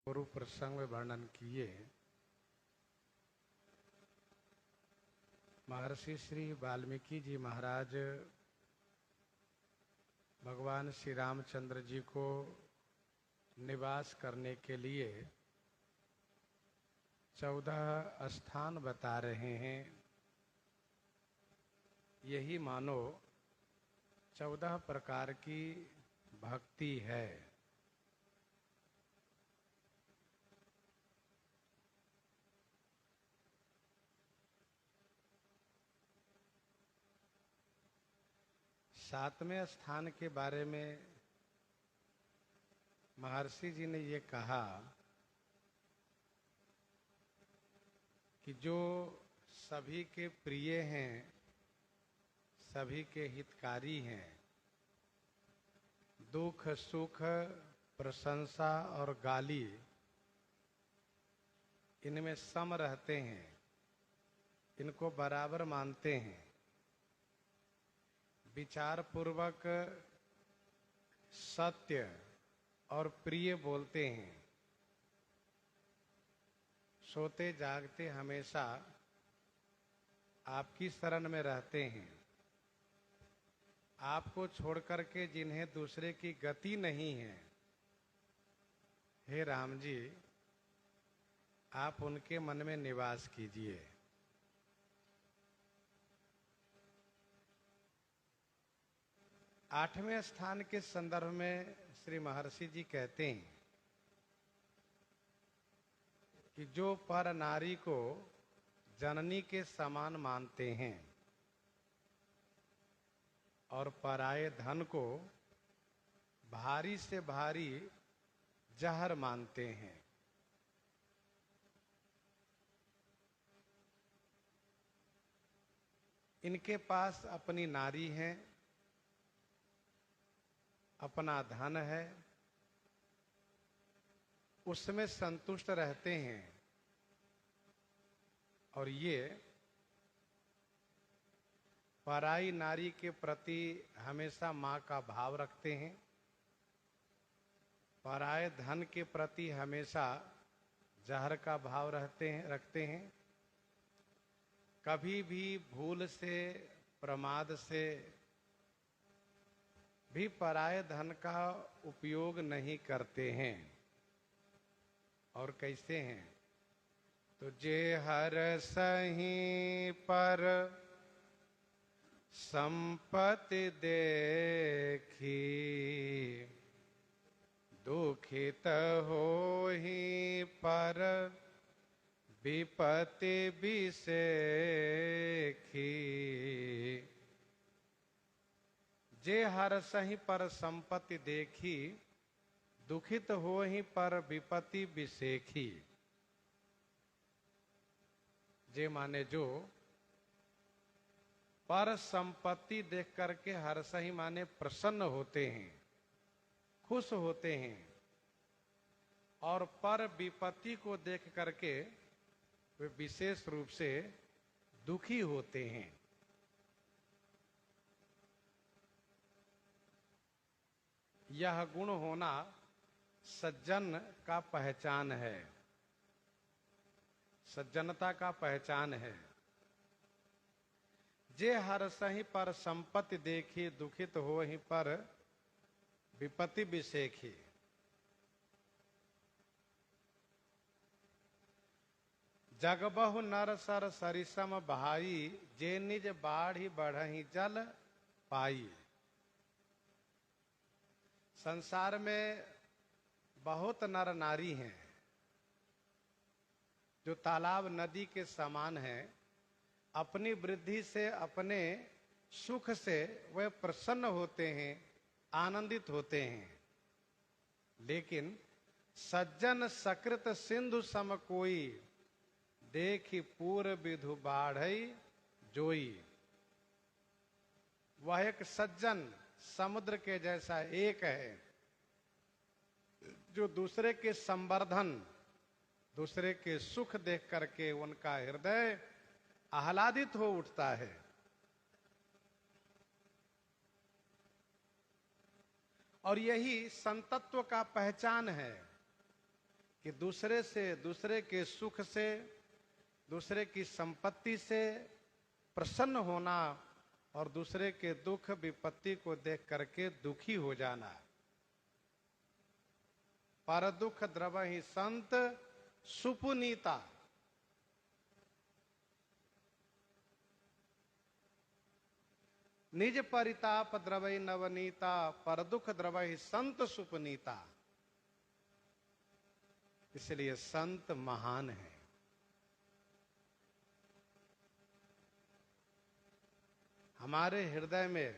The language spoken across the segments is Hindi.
पूर्व प्रसंग में वर्णन किए। महर्षि श्री वाल्मीकि जी महाराज भगवान श्री रामचंद्र जी को निवास करने के लिए 14 स्थान बता रहे हैं। यही मानो 14 प्रकार की भक्ति है। सातवें स्थान के बारे में महर्षि जी ने ये कहा कि जो सभी के प्रिय हैं, सभी के हितकारी हैं, दुख सुख प्रशंसा और गाली इनमें सम रहते हैं, इनको बराबर मानते हैं, विचार पूर्वक सत्य और प्रिय बोलते हैं, सोते जागते हमेशा आपकी शरण में रहते हैं, आपको छोड़कर के जिन्हें दूसरे की गति नहीं है, हे राम जी आप उनके मन में निवास कीजिए। आठवें स्थान के संदर्भ में श्री महर्षि जी कहते हैं कि जो पर नारी को जननी के समान मानते हैं और पराये धन को भारी से भारी जहर मानते हैं, इनके पास अपनी नारी है, अपना धन है, उसमें संतुष्ट रहते हैं और ये पराई नारी के प्रति हमेशा मां का भाव रखते हैं, पराये धन के प्रति हमेशा जहर का भाव रखते हैं। कभी भी भूल से प्रमाद से भी पराये धन का उपयोग नहीं करते हैं। और कैसे हैं? तो जे हर सही पर संपत्ति देखी, दुखित होहि पर विपत्ति बिसेखी। जे हर सही पर संपत्ति देखी, दुखित होहि पर विपत्ति बिसेखी। जे माने जो पर संपत्ति देख करके हर सही माने प्रसन्न होते हैं, खुश होते हैं, और पर विपत्ति को देख करके वे विशेष रूप से दुखी होते हैं। यह गुण होना सज्जन का पहचान है, सज्जनता का पहचान है। जे हर सही पर संपत्ति देखी, दुखित होहि पर विपत्ति बिसेखी। जगबहु नर सर सरिसम भाई, जे निज बाढ़ी बढ़ही जल पाई। संसार में बहुत नर नारी हैं जो तालाब नदी के समान हैं, अपनी वृद्धि से अपने सुख से वे प्रसन्न होते हैं, आनंदित होते हैं। लेकिन सज्जन सकृत सिंधु सम कोई, देखी पूर्व विधु बाढ़ई जोई। वह एक सज्जन समुद्र के जैसा एक है जो दूसरे के संवर्धन, दूसरे के सुख देख करके उनका हृदय आह्लादित हो उठता है। और यही संतत्व का पहचान है कि दूसरे से, दूसरे के सुख से, दूसरे की संपत्ति से प्रसन्न होना और दूसरे के दुख विपत्ति को देख करके दुखी हो जाना। पर दुख द्रवहि संत सुपुनीता। निज परिताप द्रवहि नवनीता, पर दुख द्रवहि संत सुपुनीता। इसलिए संत महान है। हमारे हृदय में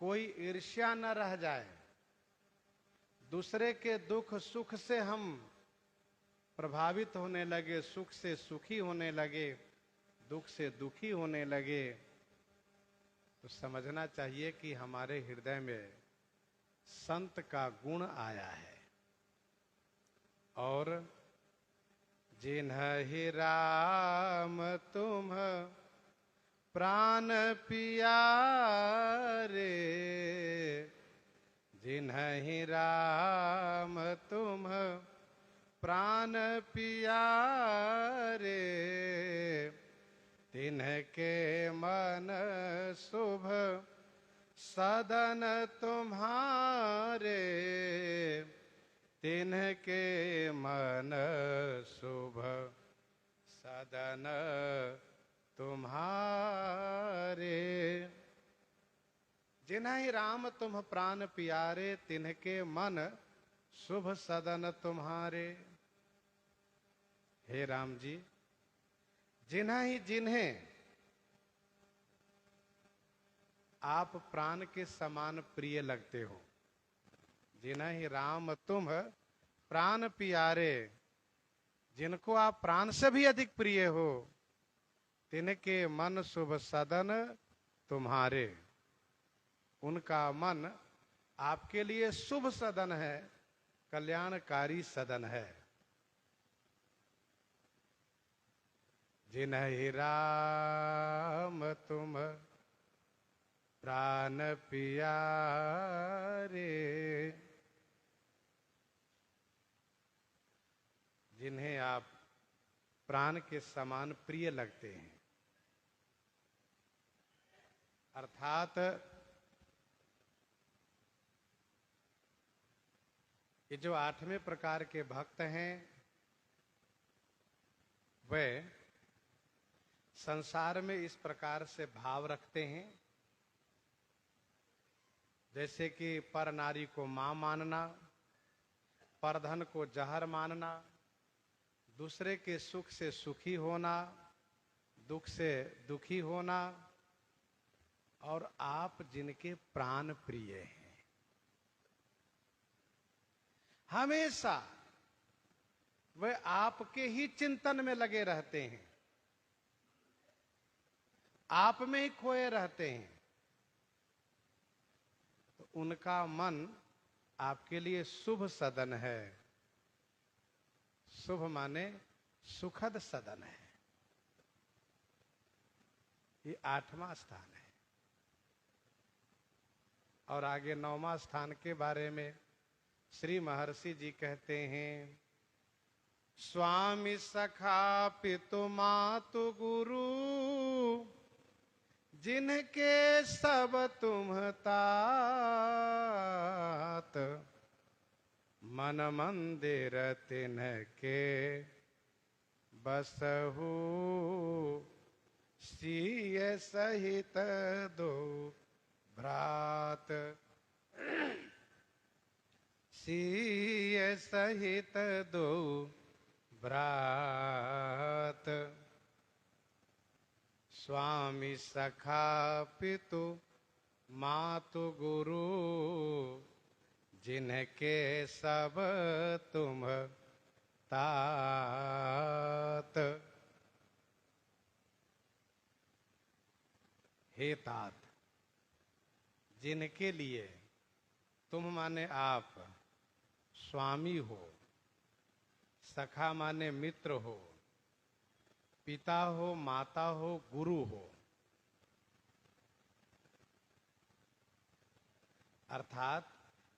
कोई ईर्ष्या न रह जाए, दूसरे के दुख सुख से हम प्रभावित होने लगे, सुख से सुखी होने लगे, दुख से दुखी होने लगे, तो समझना चाहिए कि हमारे हृदय में संत का गुण आया है। और जिन्हि राम तुम प्राण पियारे, जिन्हि राम तुम प्राण पियारे, तिनके मन शुभ सदन तुम्हारे, तिनके मन शुभ सदन तुम्हारे। जिन्हि राम तुम प्राण पियारे, तिनके मन शुभ सदन तुम्हारे। हे राम जी, जिन्हें आप प्राण के समान प्रिय लगते हो, जिन्हि राम तुम प्राण पियारे, जिनको आप प्राण से भी अधिक प्रिय हो, तिनके मन शुभ सदन तुम्हारे। उनका मन आपके लिए शुभ सदन है, कल्याणकारी सदन है। जिन्हि राम तुम प्राण पियारे, जिन्हें आप प्राण के समान प्रिय लगते हैं, अर्थात ये जो 8वें प्रकार के भक्त हैं, वे संसार में इस प्रकार से भाव रखते हैं, जैसे कि पर नारी को मां मानना, पर धन को जहर मानना, दूसरे के सुख से सुखी होना, दुख से दुखी होना, और आप जिनके प्राण प्रिय हैं, हमेशा वे आपके ही चिंतन में लगे रहते हैं, आप में ही खोए रहते हैं, तो उनका मन आपके लिए शुभ सदन है। शुभ माने सुखद सदन है। ये 8वां स्थान है। और आगे 9वां स्थान के बारे में श्री महर्षि जी कहते हैं, स्वामी सखा पितु मातु गुरु, जिनके सब तुम तात, मन मंदिर तिनके बसहु, सिय सहित दो भ्रात, सिय सहित दो भ्रात। स्वामी सखा पितु मातु गुरु, जिनके सब तुम तात। हे तात, जिनके लिए तुम माने आप स्वामी हो, सखा माने मित्र हो, पिता हो, माता हो, गुरु हो, अर्थात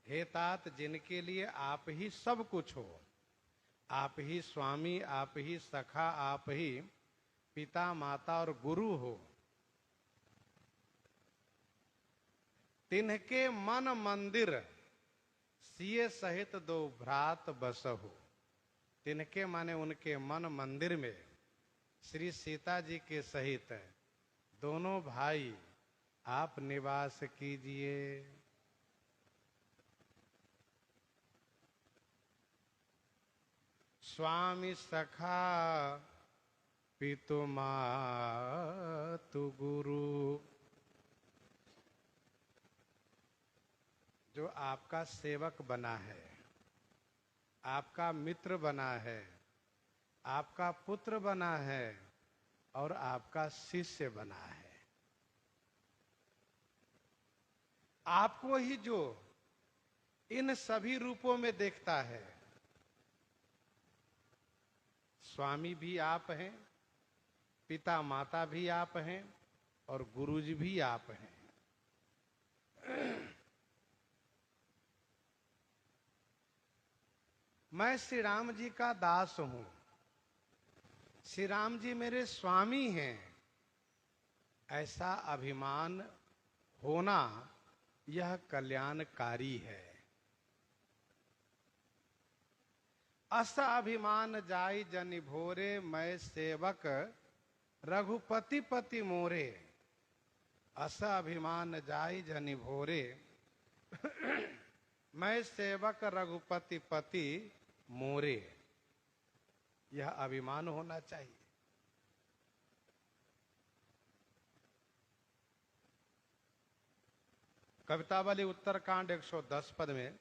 हे तात, जिनके लिए आप ही सब कुछ हो, आप ही स्वामी, आप ही सखा, आप ही पिता माता और गुरु हो, तिन्हके मन मंदिर सिए सहित दो भ्रात बसहु। तिनके माने उनके मन मंदिर में श्री सीता जी के सहित दोनों भाई आप निवास कीजिए। स्वामी सखा पितु मातु गुरु, जो आपका सेवक बना है, आपका मित्र बना है, आपका पुत्र बना है और आपका शिष्य बना है, आपको ही जो इन सभी रूपों में देखता है, स्वामी भी आप हैं, पिता माता भी आप हैं और गुरुजी भी आप हैं। मैं श्री राम जी का दास हूं, श्री राम जी मेरे स्वामी हैं, ऐसा अभिमान होना यह कल्याणकारी है। अस अभिमान जाई जनि भोरे, मैं सेवक रघुपति पति मोरे। अस अभिमान जाई जनि भोरे, मैं सेवक रघुपति पति मोरे। यह अभिमान होना चाहिए। कवितावली उत्तरकांड 110 पद में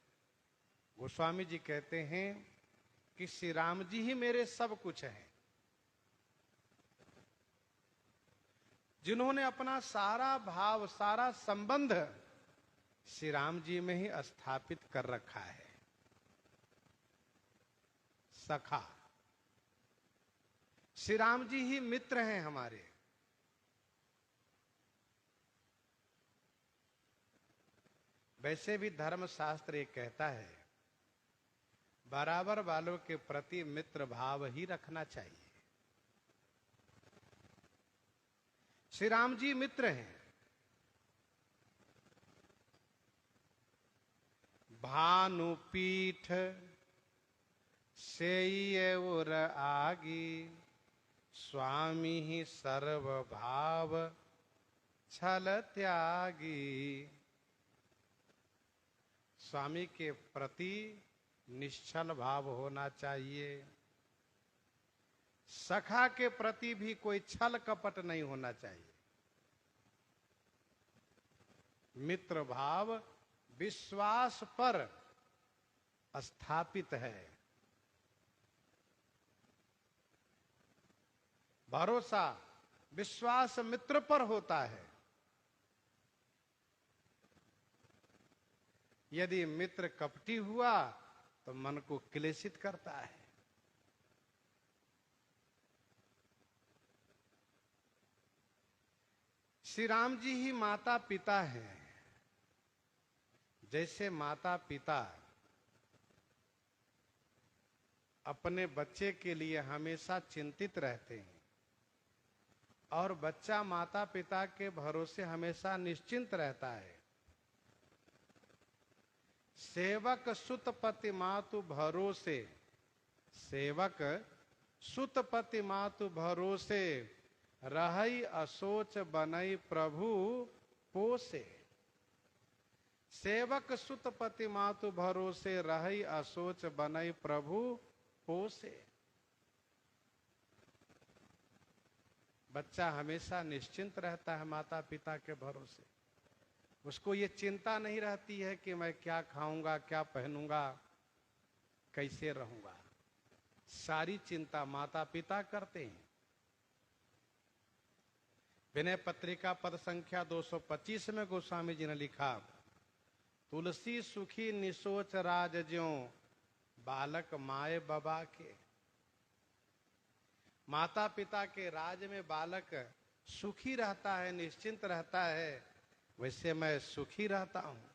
गोस्वामी जी कहते हैं कि श्री राम जी ही मेरे सब कुछ हैं, जिन्होंने अपना सारा भाव, सारा संबंध श्री राम जी में ही स्थापित कर रखा है। सखा, श्री राम जी ही मित्र हैं हमारे। वैसे भी धर्म शास्त्र ये कहता है, बराबर वालों के प्रति मित्र भाव ही रखना चाहिए। श्री राम जी मित्र हैं। भानुपीठ सेई उर आगी, स्वामी ही सर्व भाव छल त्यागी। स्वामी के प्रति निश्चल भाव होना चाहिए। सखा के प्रति भी कोई छल कपट नहीं होना चाहिए। मित्र भाव विश्वास पर स्थापित है। भरोसा, विश्वास मित्र पर होता है। यदि मित्र कपटी हुआ तो मन को क्लेशित करता है। श्री राम जी ही माता पिता हैं। जैसे माता पिता अपने बच्चे के लिए हमेशा चिंतित रहते हैं और बच्चा माता पिता के भरोसे हमेशा निश्चिंत रहता है, सेवक सुत पति मातु भरोसे, सेवक सुत पति मातु भरोसे, रहई असोच बनई प्रभु पोसे। सेवक सुत पति मातु भरोसे, रहई असोच बनई प्रभु पोसे। बच्चा हमेशा निश्चिंत रहता है माता पिता के भरोसे। उसको ये चिंता नहीं रहती है कि मैं क्या खाऊंगा, क्या पहनूंगा, कैसे रहूंगा। सारी चिंता माता पिता करते हैं। विनय पत्रिका पद संख्या 225 में गोस्वामी जी ने लिखा, तुलसी सुखी निसोच राज ज्यों, बालक माए बाबा के। माता पिता के राज में बालक सुखी रहता है, निश्चिंत रहता है, वैसे मैं सुखी रहता हूं।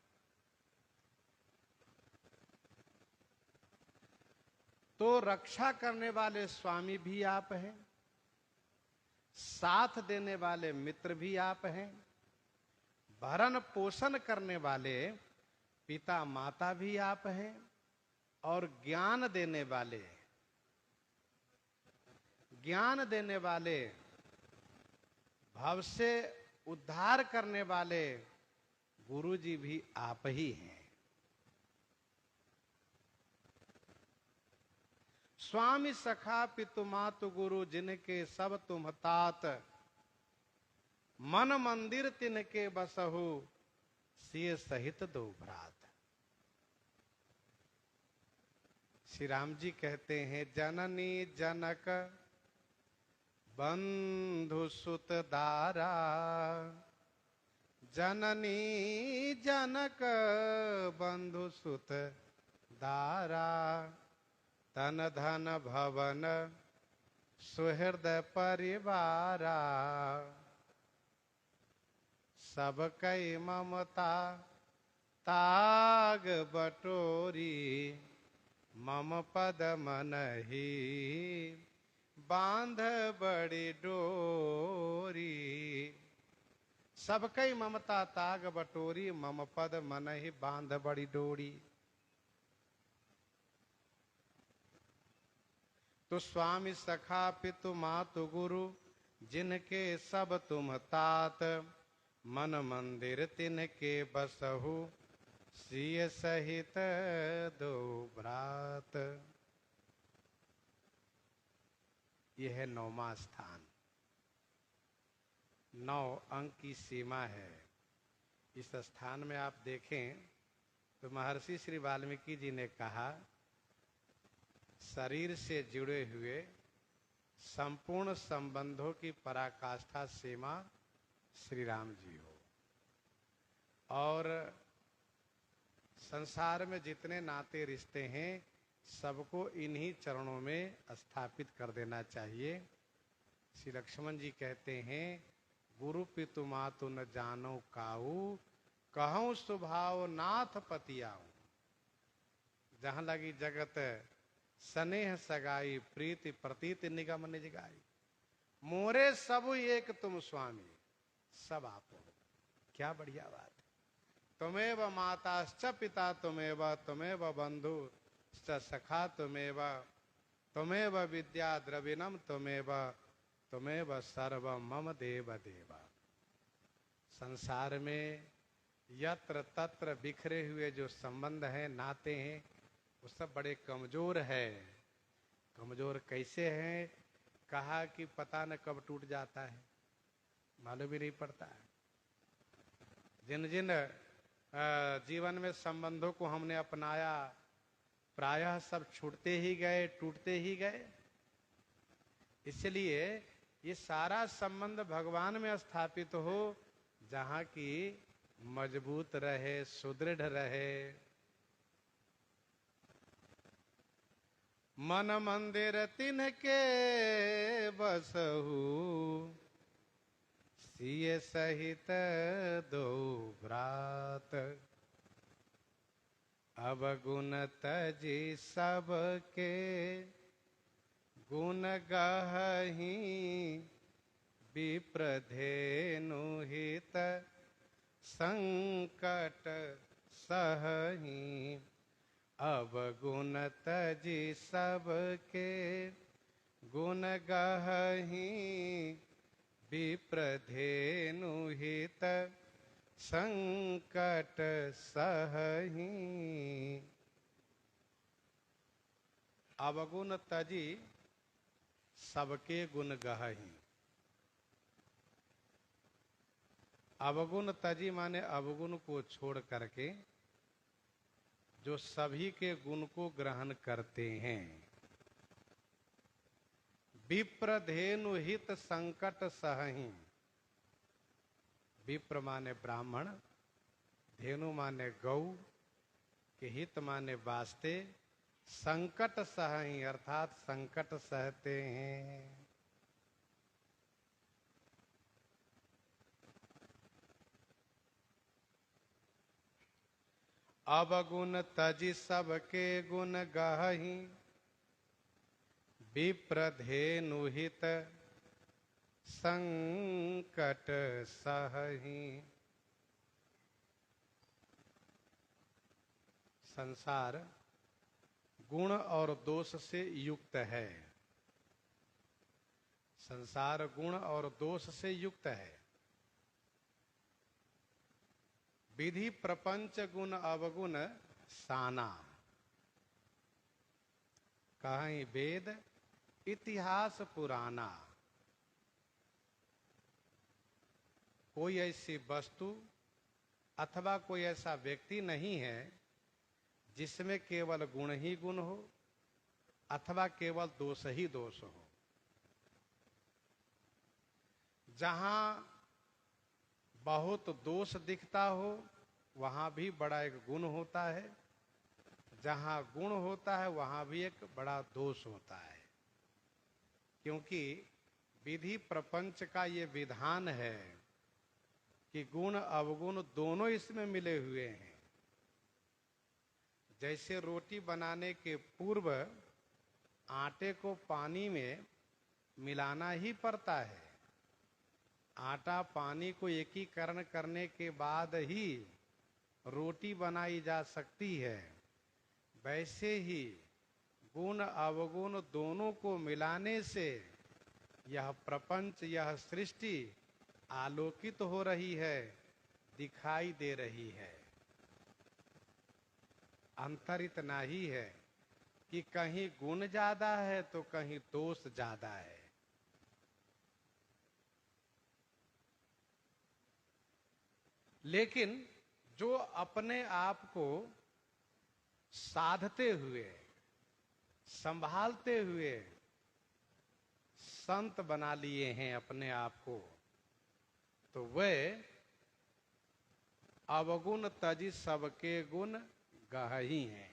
तो रक्षा करने वाले स्वामी भी आप हैं, साथ देने वाले मित्र भी आप हैं, भरण पोषण करने वाले पिता माता भी आप हैं, और ज्ञान देने वाले भव से उद्धार करने वाले गुरु जी भी आप ही हैं। स्वामी सखा पितु मातु गुरु जिनके सब तुम तात, मन मंदिर तिनके बसहु सिय सहित दो भ्रात। श्री राम जी कहते हैं, जननी जनक बंधु सुत दारा, जननी जनक बंधु सुत दारा, तन धन भवन सुहृदय परिवारा, सब कई ममता ताग बटोरी, मम पद मनहि बांध बड़ी डोरी। सब कई ममता ताग बटोरी, मम पद मनहि बांध बड़ी डोरी। तो स्वामी सखा पितु मातु गुरु जिनके सब तुम तात, मन मंदिर तिनके बसहु सिय सहित दो भ्रात। यह है 9वां स्थान, 9 अंक की सीमा है। इस स्थान में आप देखें तो महर्षि श्री वाल्मीकि जी ने कहा, शरीर से जुड़े हुए संपूर्ण संबंधों की पराकाष्ठा सीमा श्री राम जी हो, और संसार में जितने नाते रिश्ते हैं सबको इन्हीं चरणों में स्थापित कर देना चाहिए। श्री लक्ष्मण जी कहते हैं, गुरु पितु मातु न जानो काऊ, कहूं स्वभाव नाथ पतियाऊ। जहां लगी जगत स्नेह सगाई, प्रीति प्रतीति निगम निज गाई। मोरे सब एक तुम स्वामी, सब आप हो। क्या बढ़िया बात है। तुमेव माताश्च पिता तुमेव, तुमेव बंधु सखा तुमेव, तुमेव विद्या द्रविणम तुमेव, तुमेव सर्व मम देव देवा। संसार में यत्र तत्र बिखरे हुए जो संबंध हैं, नाते हैं, वो सब बड़े कमजोर है। कमजोर कैसे हैं? कहा कि पता न कब टूट जाता है, मालूम भी नहीं पड़ता है। जिन जिन जीवन में संबंधों को हमने अपनाया, प्रायः सब छूटते ही गए, टूटते ही गए। इसलिए ये सारा संबंध भगवान में स्थापित हो, जहां की मजबूत रहे, सुदृढ़ रहे। मन मंदिर तिनके बसहु, सिय सहित दो भ्रात। अब गुण तजी सबके गुण गहहि, विप्रधेनु हित संकट सहहि। अब गुण तजी सबके गुण गहहि, विप्रधेनु हित संकट सहहि। अवगुण तजी सबके गुण गहहि। अवगुण तजी माने अवगुण को छोड़ करके जो सभी के गुण को ग्रहण करते हैं। विप्रधेनु हित संकट सहहि। विप्र माने ब्राह्मण, धेनु माने गौ, के हित माने वास्ते, संकट सहहि अर्थात संकट सहते हैं। अवगुण तजी सबके गुण गहहि, विप्रधेनुहित संकट सहहि। संसार गुण और दोष से युक्त है। संसार गुण और दोष से युक्त है। विधि प्रपंच गुण अवगुण साना। कहीं वेद इतिहास पुराना। कोई ऐसी वस्तु अथवा कोई ऐसा व्यक्ति नहीं है जिसमें केवल गुण ही गुण हो अथवा केवल दोष ही दोष हो। जहां बहुत दोष दिखता हो वहां भी बड़ा एक गुण होता है, जहां गुण होता है वहां भी एक बड़ा दोष होता है। क्योंकि विधि प्रपंच का ये विधान है कि गुण अवगुण दोनों इसमें मिले हुए हैं। जैसे रोटी बनाने के पूर्व आटे को पानी में मिलाना ही पड़ता है। आटा पानी को एकीकरण करने के बाद ही रोटी बनाई जा सकती है। वैसे ही गुण अवगुण दोनों को मिलाने से यह प्रपंच, यह सृष्टि आलोकित हो रही है, दिखाई दे रही है। अंतर इतना ही है कि कहीं गुण ज्यादा है तो कहीं दोष ज्यादा है। लेकिन जो अपने आप को साधते हुए, संभालते हुए संत बना लिए हैं अपने आप को, तो वे अवगुण तजी सबके गुण गहही हैं।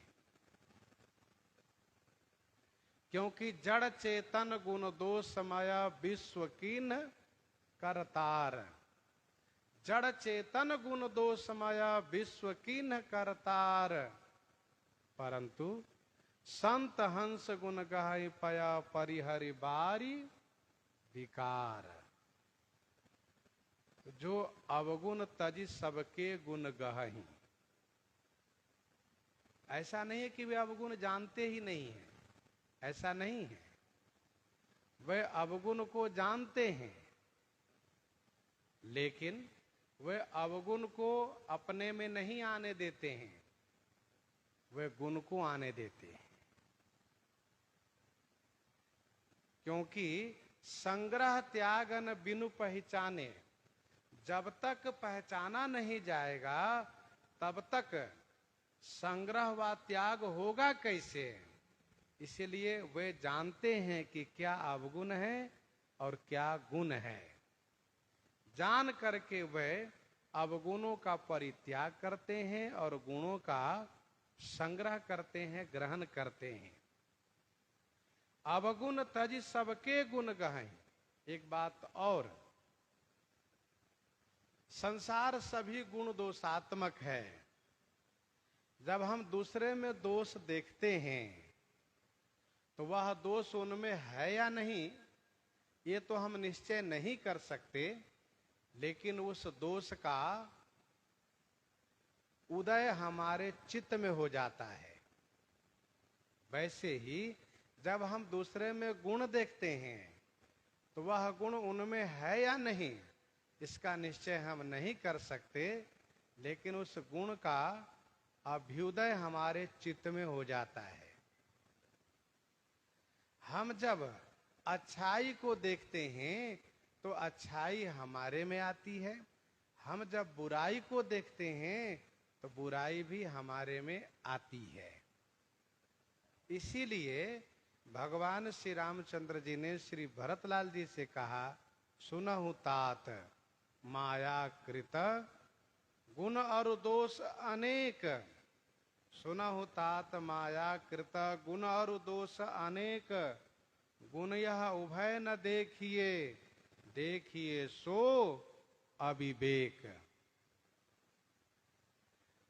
क्योंकि जड़ चेतन गुण दोष माया विश्व कीन करतार। जड़ चेतन गुण दोष माया विश्व कीन करतार, परंतु संत हंस गुण गहई पया परिहरि बारी विकार। जो अवगुण तजी सबके गुण गहही। ऐसा नहीं है कि वे अवगुण जानते ही नहीं है, ऐसा नहीं है। वे अवगुण को जानते हैं, लेकिन वे अवगुण को अपने में नहीं आने देते हैं, वे गुण को आने देते हैं। क्योंकि संग्रह त्यागन बिनु पहचाने, जब तक पहचाना नहीं जाएगा तब तक संग्रह व त्याग होगा कैसे। इसलिए वे जानते हैं कि क्या अवगुण है और क्या गुण है। जान करके वे अवगुणों का परित्याग करते हैं और गुणों का संग्रह करते हैं, ग्रहण करते हैं। अवगुण तज सबके गुण गहै। एक बात और, संसार सभी गुण दोषात्मक है। जब हम दूसरे में दोष देखते हैं तो वह दोष उनमें है या नहीं ये तो हम निश्चय नहीं कर सकते, लेकिन उस दोष का उदय हमारे चित्त में हो जाता है। वैसे ही जब हम दूसरे में गुण देखते हैं तो वह गुण उनमें है या नहीं इसका निश्चय हम नहीं कर सकते, लेकिन उस गुण का अभ्युदय हमारे चित्त में हो जाता है। हम जब अच्छाई को देखते हैं तो अच्छाई हमारे में आती है। हम जब बुराई को देखते हैं तो बुराई भी हमारे में आती है। इसीलिए भगवान श्री रामचंद्र जी ने श्री भरतलाल जी से कहा, सुनहु तात माया कृत गुण और दोष अनेक। सुनहु तात माया कृत गुण और दोष अनेक। गुण यह उभय न देखिए, देखिए सो अविवेक।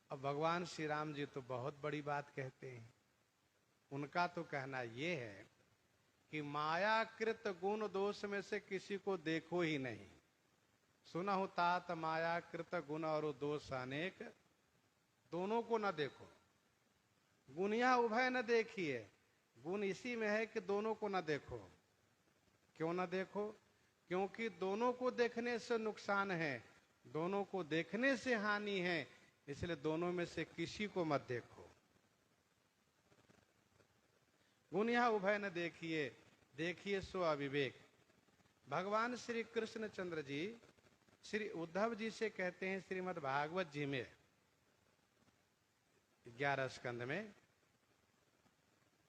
अब भगवान श्री राम जी तो बहुत बड़ी बात कहते हैं। उनका तो कहना यह है कि मायाकृत गुण दोष में से किसी को देखो ही नहीं। सुना हो तात मायाकृत गुण और दोष अनेक, दोनों को न देखो। गुनिया उभय न देखिए, गुण इसी में है कि दोनों को न देखो। क्यों न देखो? क्योंकि दोनों को देखने से नुकसान है, दोनों को देखने से हानि है, इसलिए दोनों में से किसी को मत देखो। गुनिया उभय न देखिए, देखिए सो अविवेक। भगवान श्री कृष्ण चंद्र जी श्री उद्धव जी से कहते हैं श्रीमद् भागवत जी में 11 स्कंद में,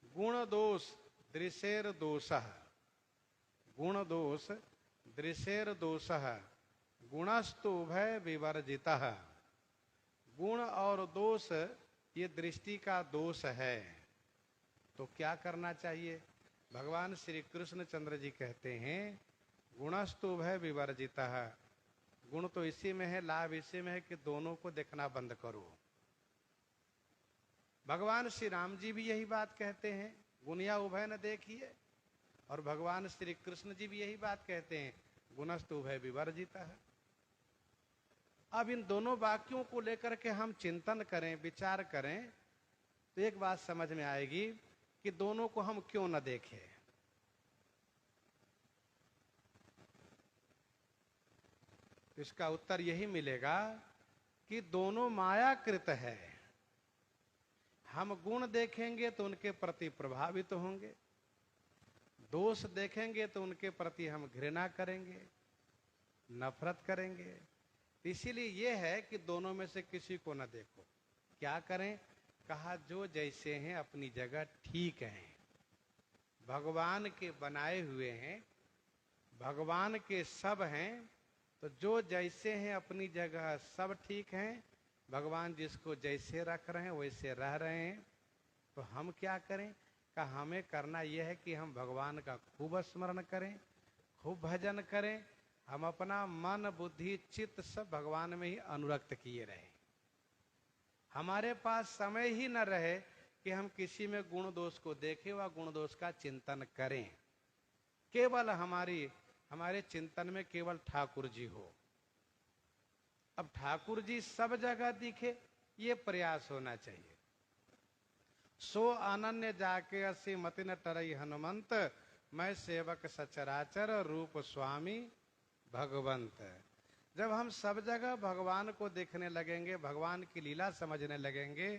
गुण दोष दृशेर दोषः, गुण दोष दृशेर दोषः, गुणस्तु उभय विवर्जितः। गुण और दोष ये दृष्टि का दोष है, तो क्या करना चाहिए? भगवान श्री कृष्ण चंद्र जी कहते हैं गुणस्तु उभय विवर्जितः। गुण तो इसी में है, लाभ इसी में है कि दोनों को देखना बंद करो। भगवान श्री राम जी भी यही बात कहते हैं, गुनिया उभय न देखिए, और भगवान श्री कृष्ण जी भी यही बात कहते हैं, गुणस्तु उभय विवर्जितः। अब इन दोनों वाक्यों को लेकर के हम चिंतन करें, विचार करें, तो एक बात समझ में आएगी कि दोनों को हम क्यों न देखें। इसका उत्तर यही मिलेगा कि दोनों मायाकृत है। हम गुण देखेंगे तो उनके प्रति प्रभावित होंगे, दोष देखेंगे तो उनके प्रति हम घृणा करेंगे, नफरत करेंगे। इसीलिए यह है कि दोनों में से किसी को न देखो। क्या करें? कहा जो जैसे हैं अपनी जगह ठीक हैं, भगवान के बनाए हुए हैं, भगवान के सब हैं, तो जो जैसे हैं अपनी जगह सब ठीक हैं। भगवान जिसको जैसे रख रहे हैं वैसे रह रहे हैं, तो हम क्या करें? का हमें करना यह है कि हम भगवान का खूब स्मरण करें, खूब भजन करें, हम अपना मन बुद्धि चित्त सब भगवान में ही अनुरक्त किए रहें। हमारे पास समय ही न रहे कि हम किसी में गुण दोष को देखें व गुण दोष का चिंतन करें। केवल हमारे चिंतन में केवल ठाकुर जी हो। अब ठाकुर जी सब जगह दिखे, ये प्रयास होना चाहिए। सो अनन्य जाके असी मति न टरई हनुमंत, मैं सेवक सचराचर रूप स्वामी भगवंत। जब हम सब जगह भगवान को देखने लगेंगे, भगवान की लीला समझने लगेंगे,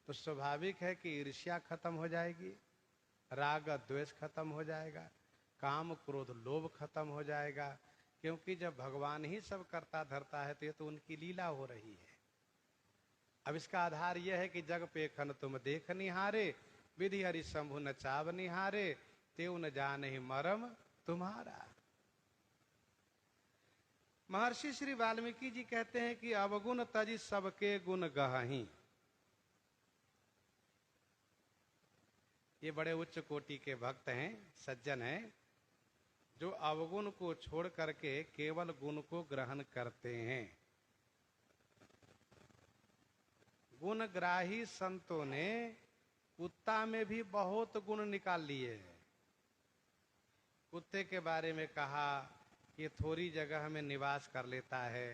तो स्वाभाविक है कि ईर्ष्या खत्म हो जाएगी, राग द्वेष खत्म हो जाएगा, काम क्रोध लोभ खत्म हो जाएगा। क्योंकि जब भगवान ही सब करता धरता है तो ये तो उनकी लीला हो रही है। अब इसका आधार यह है कि जग पेखन तुम देख निहारे, विधि हरि शंभु न चाव निहारे, तेउ न जाने मरम तुम्हारा। महर्षि श्री वाल्मीकि जी कहते हैं कि अवगुण तजी सबके गुण गहहीं। ये बड़े उच्च कोटि के भक्त हैं, सज्जन हैं, जो अवगुण को छोड़ करके केवल गुण को ग्रहण करते हैं। गुणग्राही संतों ने कुत्ता में भी बहुत गुण निकाल लिए। कुत्ते के बारे में कहा कि थोड़ी जगह में निवास कर लेता है,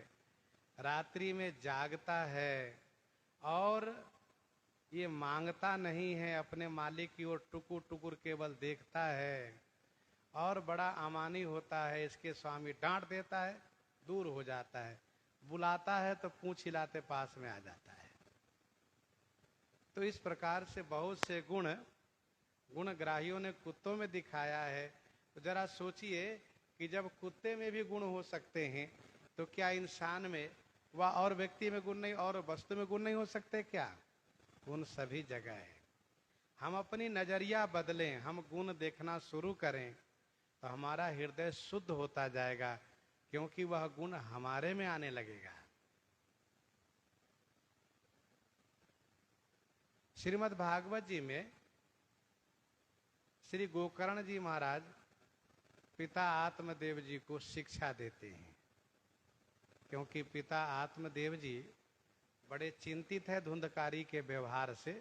रात्रि में जागता है, और ये मांगता नहीं है, अपने मालिक की ओर टुकुर टुकुर केवल देखता है, और बड़ा अमानी होता है। इसके स्वामी डांट देता है, दूर हो जाता है, बुलाता है तो पूंछ हिलाते पास में आ जाता है। तो इस प्रकार से बहुत से गुणग्राहियों ने कुत्तों में दिखाया है। तो जरा सोचिए कि जब कुत्ते में भी गुण हो सकते हैं, तो क्या इंसान में व और व्यक्ति में गुण नहीं, और वस्तु में गुण नहीं हो सकते क्या? गुण सभी जगह है। हम अपनी नजरिया बदलें, हम गुण देखना शुरू करें, तो हमारा हृदय शुद्ध होता जाएगा, क्योंकि वह गुण हमारे में आने लगेगा। श्रीमद् भागवत जी में श्री गोकर्ण जी महाराज पिता आत्मदेव जी को शिक्षा देते हैं, क्योंकि पिता आत्मदेव जी बड़े चिंतित है धुंधकारी के व्यवहार से,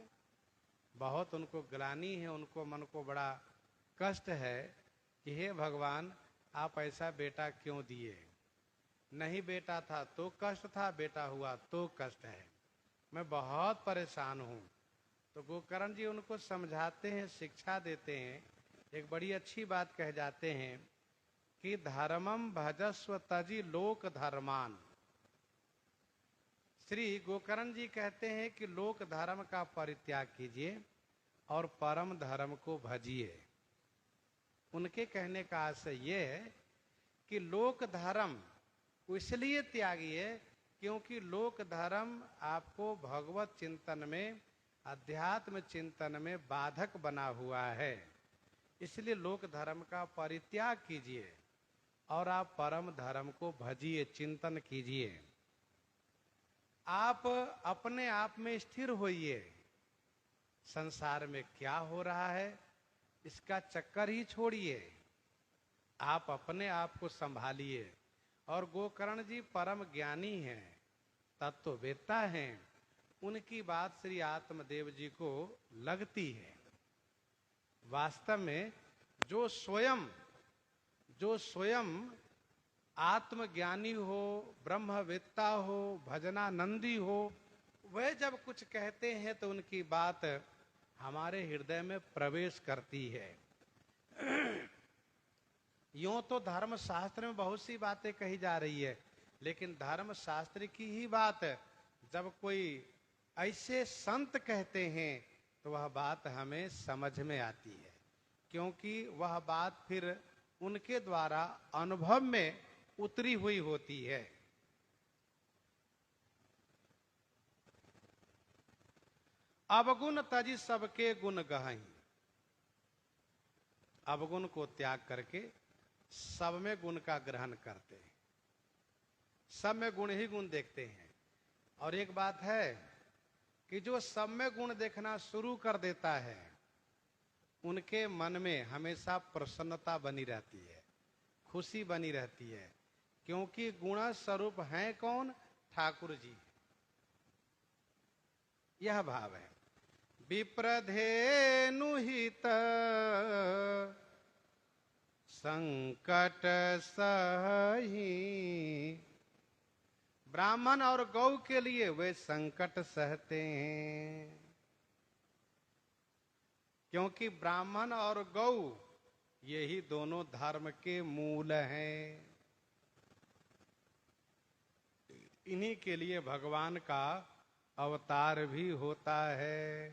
बहुत उनको ग्लानि है, उनको मन को बड़ा कष्ट है कि हे भगवान आप ऐसा बेटा क्यों दिए, नहीं बेटा था तो कष्ट था, बेटा हुआ तो कष्ट है, मैं बहुत परेशान हूं। तो गोकर्ण जी उनको समझाते हैं, शिक्षा देते हैं। एक बड़ी अच्छी बात कह जाते हैं कि धर्मम भजस्व तजि लोक धर्मान। श्री गोकर्ण जी कहते हैं कि लोक धर्म का परित्याग कीजिए और परम धर्म को भजिए। उनके कहने का आशय यह है कि लोक धर्म इसलिए त्यागिए क्योंकि लोक धर्म आपको भगवत चिंतन में, अध्यात्म चिंतन में बाधक बना हुआ है। इसलिए लोक धर्म का परित्याग कीजिए और आप परम धर्म को भजिए, चिंतन कीजिए। आप अपने आप में स्थिर होइए। संसार में क्या हो रहा है इसका चक्कर ही छोड़िए, आप अपने आप को संभालिए। और गोकर्ण जी परम ज्ञानी हैं, तत्ववेत्ता हैं। उनकी बात श्री आत्मदेव जी को लगती है। वास्तव में जो स्वयं आत्मज्ञानी हो, ब्रह्मवेत्ता हो, भजनानंदी हो, वह जब कुछ कहते हैं तो उनकी बात हमारे हृदय में प्रवेश करती है। यूं तो धर्म शास्त्र में बहुत सी बातें कही जा रही है, लेकिन धर्म शास्त्र की ही बात जब कोई ऐसे संत कहते हैं तो वह बात हमें समझ में आती है, क्योंकि वह बात फिर उनके द्वारा अनुभव में उतरी हुई होती है। अवगुण तजी सबके गुण गहई। अवगुण को त्याग करके सब में गुण का ग्रहण करते हैं, सब में गुण ही गुण देखते हैं। और एक बात है कि जो सब में गुण देखना शुरू कर देता है उनके मन में हमेशा प्रसन्नता बनी रहती है, खुशी बनी रहती है, क्योंकि गुण स्वरूप हैं कौन? ठाकुर जी। यह भाव है। विप्रधेनु हित संकट सही। ब्राह्मण और गौ के लिए वे संकट सहते हैं, क्योंकि ब्राह्मण और गौ यही दोनों धर्म के मूल हैं। इन्हीं के लिए भगवान का अवतार भी होता है।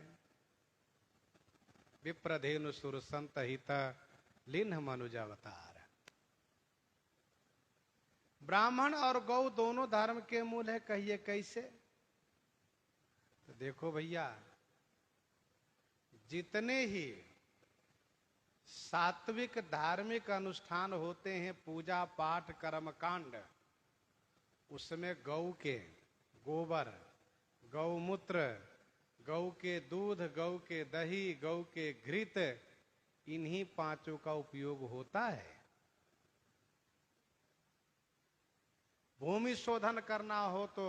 विप्रधेनु सुर संत हित लिन्ह मनुज अवतार। ब्राह्मण और गौ दोनों धर्म के मूल है। कहिए कैसे? तो देखो भैया, जितने ही सात्विक धार्मिक अनुष्ठान होते हैं, पूजा पाठ कर्म कांड, उसमें गौ के गोबर, गौमूत्र, गौ के दूध, गौ के दही, गौ के घृत, इन्हीं पांचों का उपयोग होता है। भूमि शोधन करना हो तो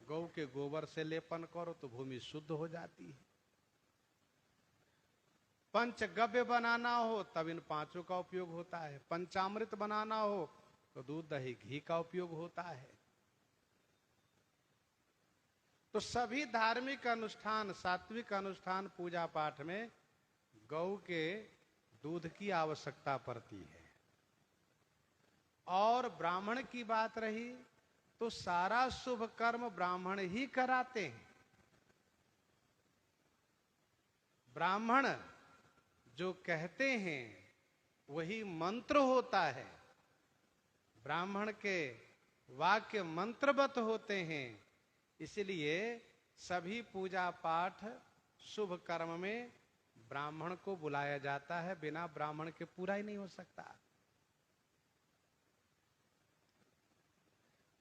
गौ के गोबर से लेपन करो तो भूमि शुद्ध हो जाती है। पंचगव्य बनाना हो तब इन पांचों का उपयोग होता है। पंचामृत बनाना हो तो दूध दही घी का उपयोग होता है। तो सभी धार्मिक अनुष्ठान, सात्विक अनुष्ठान, पूजा पाठ में गौ के दूध की आवश्यकता पड़ती है। और ब्राह्मण की बात रही तो सारा शुभ कर्म ब्राह्मण ही कराते हैं। ब्राह्मण जो कहते हैं वही मंत्र होता है। ब्राह्मण के वाक्य मंत्रवत होते हैं। इसलिए सभी पूजा पाठ शुभ कर्म में ब्राह्मण को बुलाया जाता है। बिना ब्राह्मण के पूरा ही नहीं हो सकता।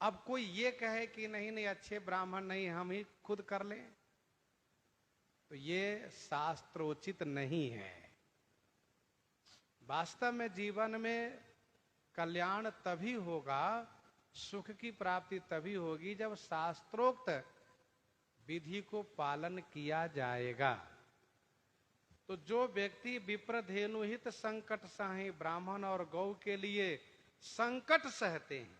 अब कोई ये कहे कि नहीं नहीं अच्छे ब्राह्मण नहीं, हम ही खुद कर लें, तो ये शास्त्रोचित नहीं है। वास्तव में जीवन में कल्याण तभी होगा, सुख की प्राप्ति तभी होगी जब शास्त्रोक्त विधि को पालन किया जाएगा। तो जो व्यक्ति विप्रधेनु हित संकट सहे, ब्राह्मण और गौ के लिए संकट सहते हैं,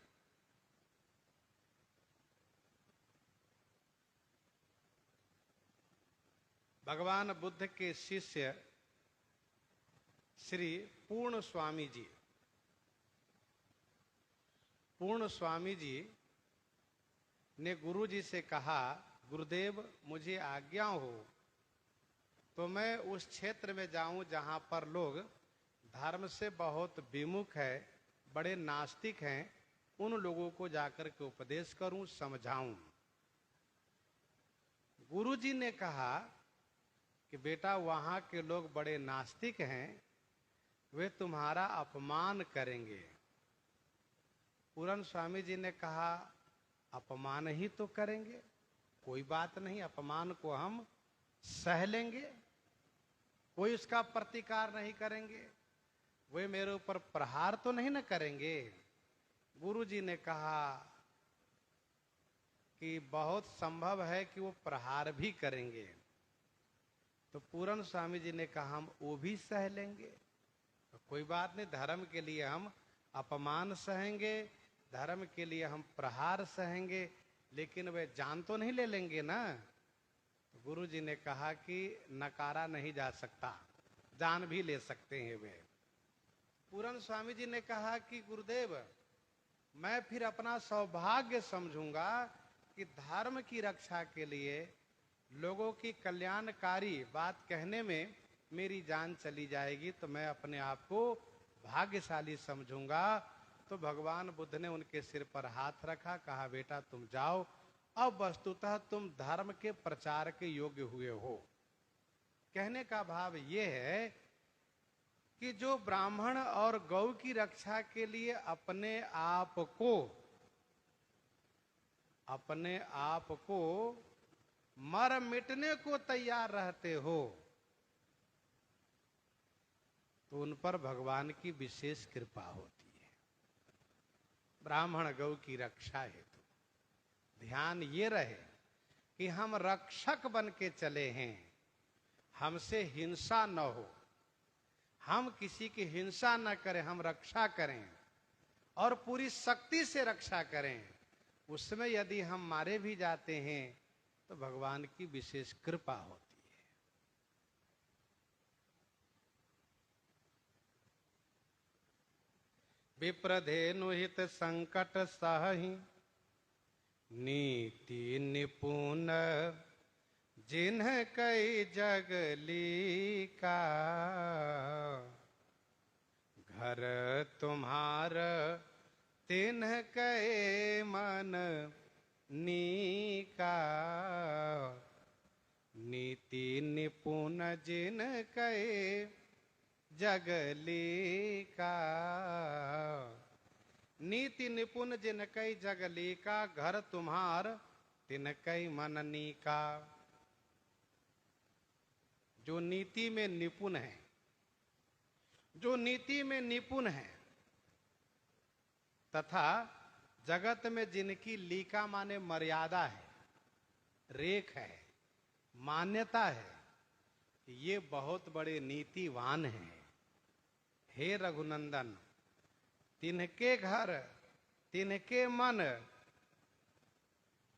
भगवान बुद्ध के शिष्य श्री पूर्ण स्वामी जी, पूर्ण स्वामी जी ने गुरु जी से कहा, गुरुदेव मुझे आज्ञा हो तो मैं उस क्षेत्र में जाऊं जहां पर लोग धर्म से बहुत विमुख है, बड़े नास्तिक हैं, उन लोगों को जाकर के उपदेश करूं, समझाऊं। गुरु जी ने कहा कि बेटा वहां के लोग बड़े नास्तिक हैं, वे तुम्हारा अपमान करेंगे। पूरन स्वामी जी ने कहा अपमान ही तो करेंगे, कोई बात नहीं, अपमान को हम सह लेंगे, कोई उसका प्रतिकार नहीं करेंगे, वे मेरे ऊपर प्रहार तो नहीं न करेंगे। गुरु जी ने कहा कि बहुत संभव है कि वो प्रहार भी करेंगे। तो पूरन स्वामी जी ने कहा हम वो भी सह लेंगे, तो कोई बात नहीं, धर्म के लिए हम अपमान सहेंगे, धर्म के लिए हम प्रहार सहेंगे, लेकिन वे जान तो नहीं ले लेंगे ना। तो गुरु जी ने कहा कि नकारा नहीं जा सकता, जान भी ले सकते हैं वे। पूरन स्वामी जी ने कहा कि गुरुदेव मैं फिर अपना सौभाग्य समझूंगा कि धर्म की रक्षा के लिए लोगों की कल्याणकारी बात कहने में मेरी जान चली जाएगी, तो मैं अपने आप को भाग्यशाली समझूंगा। तो भगवान बुद्ध ने उनके सिर पर हाथ रखा, कहा बेटा तुम जाओ, अब वस्तुतः तुम धर्म के प्रचार के योग्य हुए हो। कहने का भाव ये है कि जो ब्राह्मण और गौ की रक्षा के लिए अपने आप को मर मिटने को तैयार रहते हो, तो उन पर भगवान की विशेष कृपा होती है। ब्राह्मण गौ की रक्षा हेतु ध्यान ये रहे कि हम रक्षक बन के चले हैं, हमसे हिंसा न हो, हम किसी की हिंसा न करें, हम रक्षा करें और पूरी शक्ति से रक्षा करें। उसमें यदि हम मारे भी जाते हैं तो भगवान की विशेष कृपा होती है। विप्रधेनु हित संकट सहहि, नीति निपुण जिन्ह कई जगली का, घर तुम्हार तिन्ह कहे मन नीका, नीति निपुण जिन कहे जगली का, नीति निपुण जिन कई जगली का, घर तुम्हार तिन कई मन नीका। जो नीति में निपुण है, जो नीति में निपुण है तथा जगत में जिनकी लीका माने मर्यादा है, रेख है, मान्यता है, ये बहुत बड़े नीतिवान हैं। हे रघुनंदन, तिनके घर तिनके मन,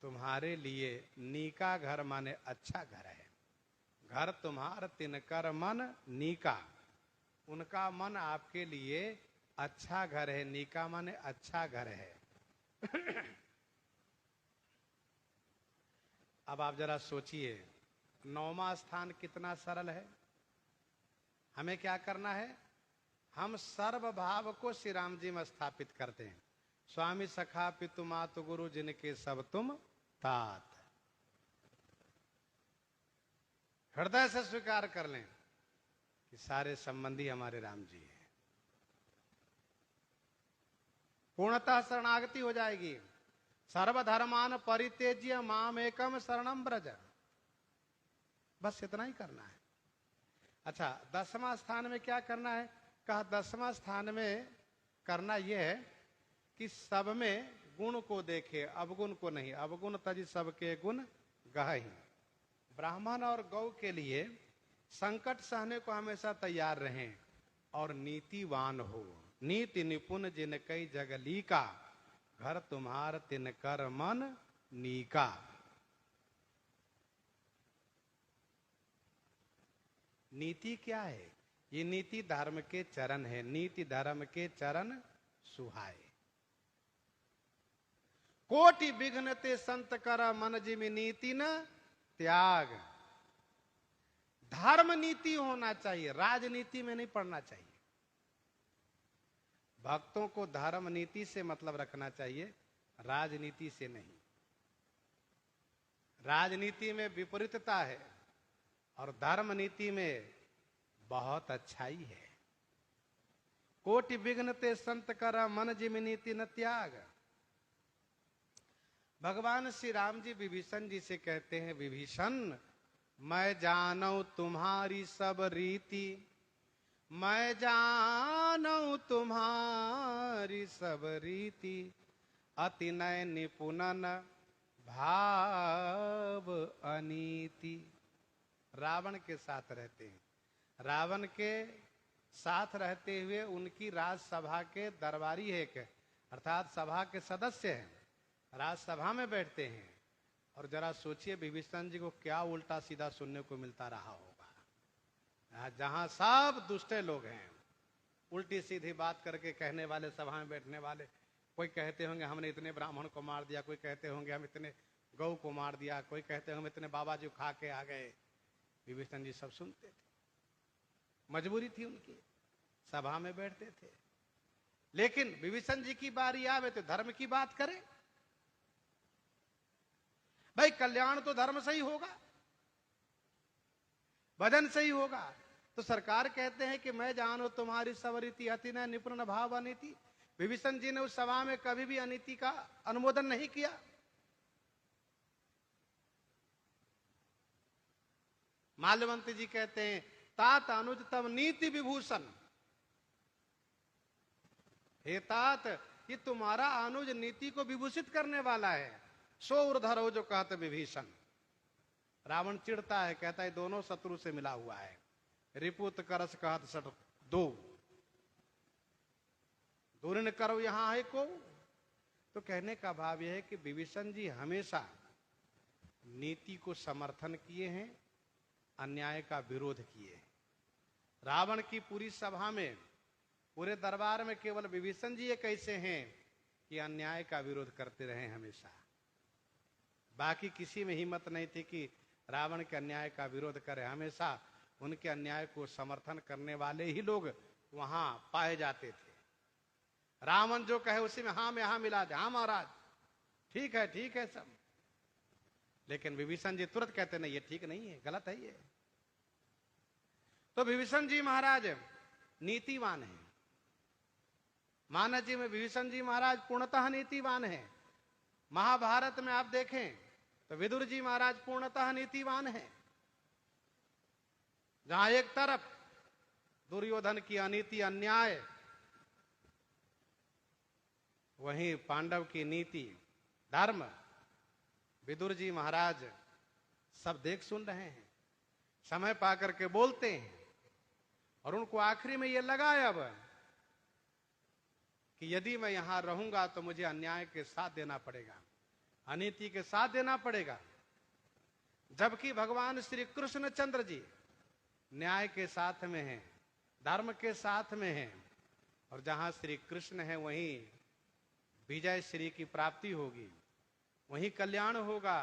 तुम्हारे लिए नीका घर माने अच्छा घर है। घर तुम्हार तिनकर मन नीका, उनका मन आपके लिए अच्छा घर है। नीका माने अच्छा घर है। अब आप जरा सोचिए, 9वां स्थान कितना सरल है। हमें क्या करना है, हम सर्वभाव को श्री राम जी में स्थापित करते हैं। स्वामी सखा पितु मातु गुरु जिनके सब तुम तात, हृदय से स्वीकार कर लें कि सारे संबंधी हमारे राम जी हैं। पूर्णतः शरणागति हो जाएगी। सर्वधर्मान परित्यज्य माम एकम शरणम ब्रज, बस इतना ही करना है। अच्छा, 10वां स्थान में क्या करना है, कहा 10वां स्थान में करना यह है कि सब में गुण को देखे, अवगुण को नहीं। अवगुण तज सबके गुण गहहि। ब्राह्मण और गौ के लिए संकट सहने को हमेशा तैयार रहें और नीतिवान हो। नीति निपुण जिन कई जगली का, घर तुम्हार तिन कर मन नीका। नीति क्या है? ये नीति धर्म के चरण है। नीति धर्म के चरण सुहाए। कोटि विघ्न ते संत कर, मन जिमि नीति न त्याग। धर्म नीति होना चाहिए, राजनीति में नहीं पड़ना चाहिए। भक्तों को धर्म नीति से मतलब रखना चाहिए, राजनीति से नहीं। राजनीति में विपरीतता है और धर्म नीति में बहुत अच्छाई है। कोटि विघ्न ते संत कर, मन जिमि नीति न त्याग। भगवान श्री राम जी विभीषण जी से कहते हैं, विभीषण मैं जानू तुम्हारी सब रीति, मैं जानू तुम्हारी सब रीति, अति नय निपुणन भाव अनीति। रावण के साथ रहते हैं। रावण के साथ रहते हुए उनकी राजसभा के दरबारी है, अर्थात सभा के सदस्य हैं, राजसभा में बैठते हैं। और जरा सोचिए विभीषण जी को क्या उल्टा सीधा सुनने को मिलता रहा होगा। जहां सब दुष्ट लोग हैं, उल्टी सीधी बात करके कहने वाले, सभा में बैठने वाले। कोई कहते होंगे हमने इतने ब्राह्मण को मार दिया, कोई कहते होंगे हम इतने गौ को मार दिया, कोई कहते होंगे हम इतने बाबा जी खा के आ गए। विभीषण जी सब सुनते थे, मजबूरी थी उनकी, सभा में बैठते थे। लेकिन विभीषण जी की बारी आवे तो धर्म की बात करें। भाई कल्याण तो धर्म से ही होगा, भजन से ही होगा। तो सरकार कहते हैं कि मैं जानू तुम्हारी सब रीति, अति न निपुण भाव अनीति। विभीषण जी ने उस सभा में कभी भी अनीति का अनुमोदन नहीं किया। माल्यवंत जी कहते हैं, तात अनुज तब नीति विभूषण। हे तात, ये तुम्हारा अनुज नीति को विभूषित करने वाला है। सो उर्धर हो जो कहते विभीषण। रावण चिढ़ता है, कहता है दोनों शत्रु से मिला हुआ है। रिपुत करस कहत सट दो, दूर न करो यहां है को। तो कहने का भाव यह है कि विभीषण जी हमेशा नीति को समर्थन किए हैं, अन्याय का विरोध किए। रावण की पूरी सभा में, पूरे दरबार में केवल विभीषण जी ये कैसे हैं कि अन्याय का विरोध करते रहे हमेशा। बाकी किसी में हिम्मत नहीं थी कि रावण के अन्याय का विरोध करे। हमेशा उनके अन्याय को समर्थन करने वाले ही लोग वहां पाए जाते थे। रावण जो कहे उसी में हाँ में हाँ मिला दे, हाँ महाराज ठीक है सब। लेकिन विभीषण जी तुरंत कहते नहीं, ये ठीक नहीं है, गलत है ये। तो विभीषण जी महाराज नीतिवान है। मानस जी में विभीषण जी महाराज पूर्णतः नीतिवान है। महाभारत में आप देखें तो विदुर जी महाराज पूर्णतः नीतिवान है। जहां एक तरफ दुर्योधन की अनीति अन्याय, वहीं पांडव की नीति धर्म। विदुर जी महाराज सब देख सुन रहे हैं, समय पाकर के बोलते हैं। और उनको आखिरी में यह लगा अब कि यदि मैं यहां रहूंगा तो मुझे अन्याय के साथ देना पड़ेगा, अनीति के साथ देना पड़ेगा। जबकि भगवान श्री कृष्ण चंद्र जी न्याय के साथ में हैं, धर्म के साथ में हैं। और जहां श्री कृष्ण है वहीं विजय श्री की प्राप्ति होगी, वहीं कल्याण होगा।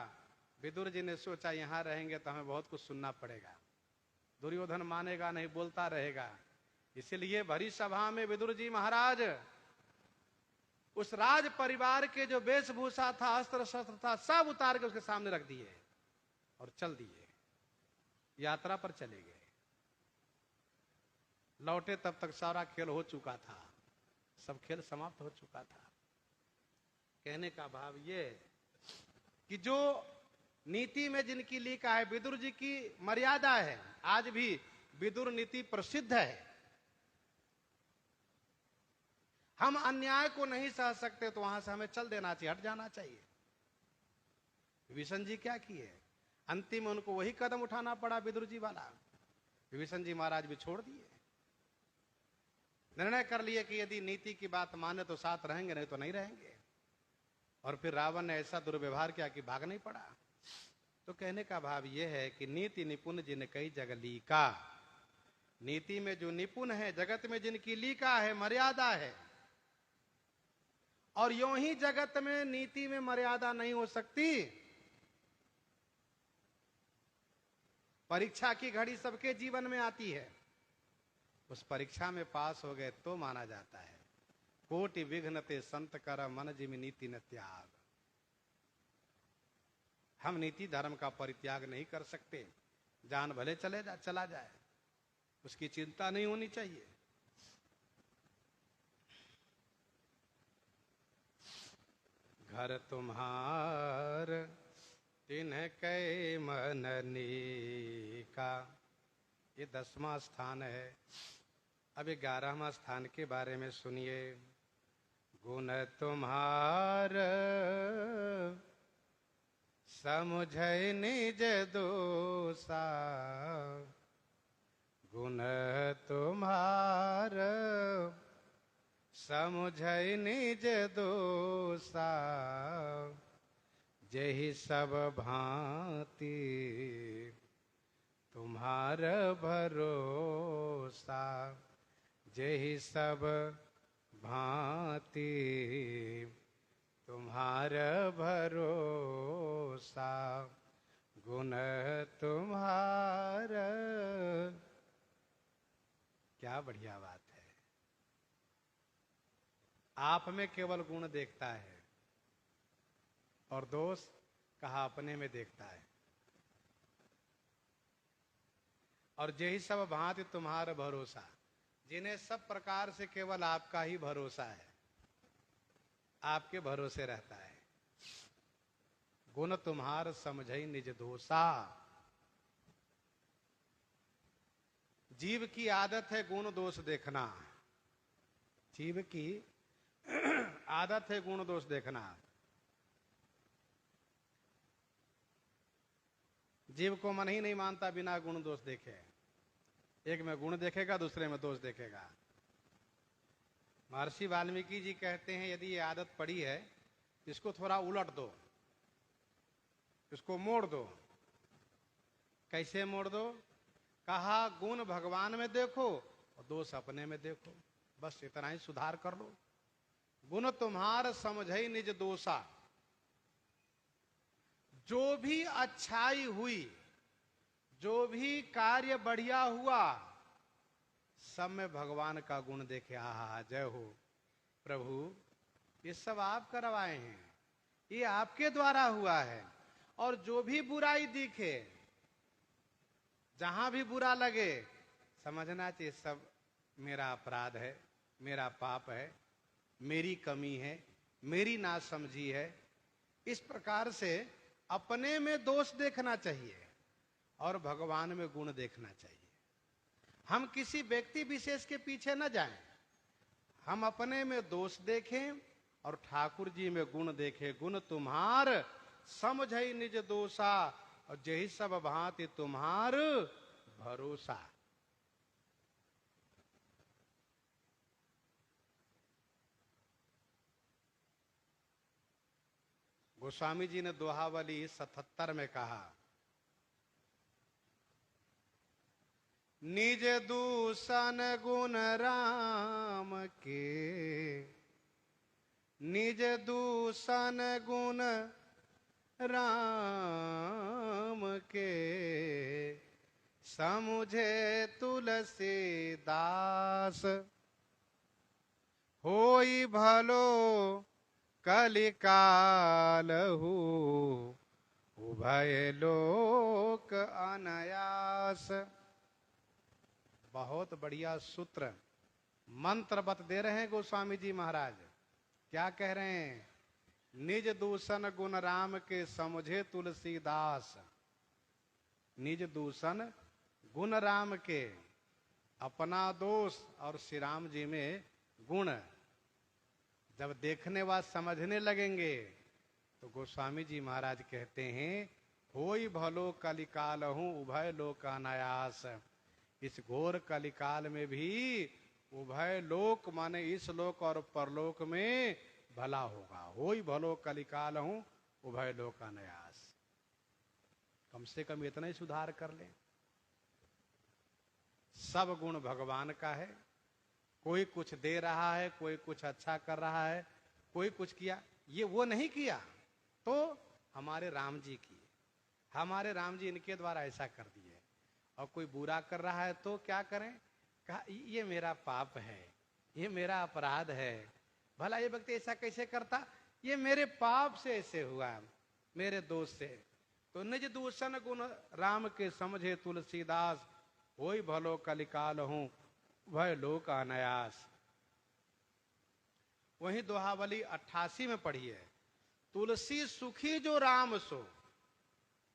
विदुर जी ने सोचा यहां रहेंगे तो हमें बहुत कुछ सुनना पड़ेगा, दुर्योधन मानेगा नहीं, बोलता रहेगा। इसलिए भरी सभा में विदुर जी महाराज उस राज परिवार के जो वेशभूषा था, अस्त्र शस्त्र था, सब उतार के उसके सामने रख दिए और चल दिए, यात्रा पर चले गए। लौटे तब तक सारा खेल हो चुका था, सब खेल समाप्त हो चुका था। कहने का भाव ये कि जो नीति में जिनकी लिखा है, विदुर जी की मर्यादा है। आज भी विदुर नीति प्रसिद्ध है। हम अन्याय को नहीं सह सकते तो वहां से हमें चल देना चाहिए, हट जाना चाहिए। विभीषण जी क्या किए? अंतिम में उनको वही कदम उठाना पड़ा विदुर जी वाला। विभीषण जी महाराज भी छोड़ दिए, निर्णय कर लिए कि यदि नीति की बात माने तो साथ रहेंगे, नहीं तो नहीं रहेंगे। और फिर रावण ने ऐसा दुर्व्यवहार किया कि भाग नहीं पड़ा। तो कहने का भाव यह है कि नीति निपुण जिन कई जग लीका, नीति में जो निपुण है, जगत में जिनकी लीका है, मर्यादा है, और यूं ही जगत में नीति में मर्यादा नहीं हो सकती। परीक्षा की घड़ी सबके जीवन में आती है, उस परीक्षा में पास हो गए तो माना जाता है। कोटि विघ्न ते संत कर मन जिमि नीति न त्याग। हम नीति धर्म का परित्याग नहीं कर सकते, जान भले चला जाए, उसकी चिंता नहीं होनी चाहिए। घर तुम्हार तिन्ह कै मननी का, ये 10वां स्थान है। अब 11वां स्थान के बारे में सुनिए। गुण तुम्हार समुझै निज दोषा, गुण तुम्हार समुझै निज दोषा, जेहि सब भांति तुम्हार भरोसा, जेहि सब भांति तुम्हार भरोसा, गुण तुम्हार। क्या बढ़िया बात है। आप में केवल गुण देखता है और दोष कहा अपने में देखता है। और जेहि सब भांति तुम्हारा भरोसा, जिन्हें सब प्रकार से केवल आपका ही भरोसा है, आपके भरोसे रहता है। गुण तुम्हार समझई निज दोषा। जीव की आदत है गुण दोष देखना, जीव की आदत है गुण दोष देखना। जीव को मन ही नहीं मानता बिना गुण दोष देखे। एक में गुण देखेगा, दूसरे में दोष देखेगा। महर्षि वाल्मीकि जी कहते हैं यदि ये आदत पड़ी है, इसको थोड़ा उलट दो, इसको मोड़ दो। कैसे मोड़ दो? कहा गुण भगवान में देखो और दोष अपने में देखो, बस इतना ही सुधार कर लो। गुण तुम्हार समझई निज दोषा। जो भी अच्छाई हुई, जो भी कार्य बढ़िया हुआ, सब में भगवान का गुण देखे। आहा, जय हो प्रभु, ये सब आप करवाए हैं, ये आपके द्वारा हुआ है। और जो भी बुराई दिखे, जहां भी बुरा लगे, समझना चाहिए सब मेरा अपराध है, मेरा पाप है, मेरी कमी है, मेरी नासमझी है। इस प्रकार से अपने में दोष देखना चाहिए और भगवान में गुण देखना चाहिए। हम किसी व्यक्ति विशेष के पीछे न जाएं, हम अपने में दोष देखें और ठाकुर जी में गुण देखें। गुण तुम्हार समझई निज दोषा, और जही सब भांति तुम्हार भरोसा। गोस्वामी जी ने दोहावली 77 में कहा, निज दूषण गुण राम के, निज दूषण गुण राम के, समुझे तुलसीदास, होई भलो कलिकालहु, उभय लोक अनायास। बहुत बढ़िया सूत्र मंत्रवत दे रहे हैं गोस्वामी जी महाराज। क्या कह रहे हैं? निज दूषण गुण राम के समझे तुलसीदास। निज दूषण गुण राम के, अपना दोष और श्री राम जी में गुण जब देखने व समझने लगेंगे तो गोस्वामी जी महाराज कहते हैं, होई भलो कलिकालहु, उभय लोक अनायास। इस घोर कलिकाल में भी उभय लोक माने इस लोक और परलोक में भला होगा। होई भलो कलिकाल हूं उभय लोक अनयास। कम से कम इतना ही सुधार कर ले। सब गुण भगवान का है। कोई कुछ दे रहा है, कोई कुछ अच्छा कर रहा है, कोई कुछ किया, ये वो नहीं किया तो हमारे राम जी की, हमारे राम जी इनके द्वारा ऐसा कर दिए। और कोई बुरा कर रहा है तो क्या करें? कहा ये मेरा पाप है, ये मेरा अपराध है। भला ये व्यक्ति ऐसा कैसे करता? ये मेरे पाप से ऐसे हुआ, मेरे दोष से। तो निज दूषण गुण राम के समझे तुलसीदास, होई भलो कलिकाल हूं वह लोक अनायास। वही दोहावली 88 में पढ़ी है, तुलसी सुखी जो राम सो,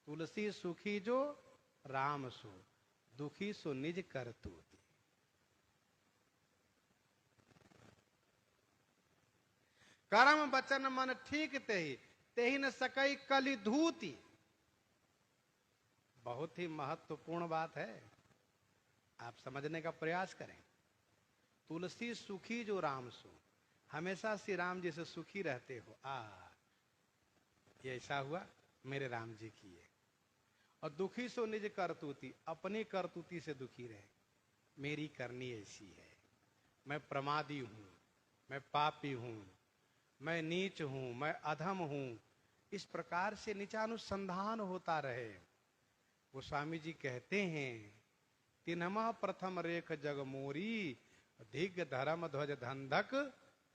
तुलसी सुखी जो राम सो, दुखी सो निज करतूत। कर्म वचन मन ठीक तेहि न सकई कलि धूति। बहुत ही महत्वपूर्ण बात है, आप समझने का प्रयास करें। तुलसी सुखी जो राम सो, हमेशा श्री राम जी से सुखी रहते हो। ये ऐसा हुआ मेरे राम जी की है। और दुखी सो निज करतूती, अपनी करतूती से दुखी रहे। मेरी करनी ऐसी है, मैं प्रमादी हूं, मैं पापी हूं, मैं नीच हूं, मैं अधम हूं। इस प्रकार से नीचानुसंधान होता रहे। वो स्वामी जी कहते हैं, तिन्हमा प्रथम रेख जग मोरी, दिग्ग धर्म ध्वज धंधक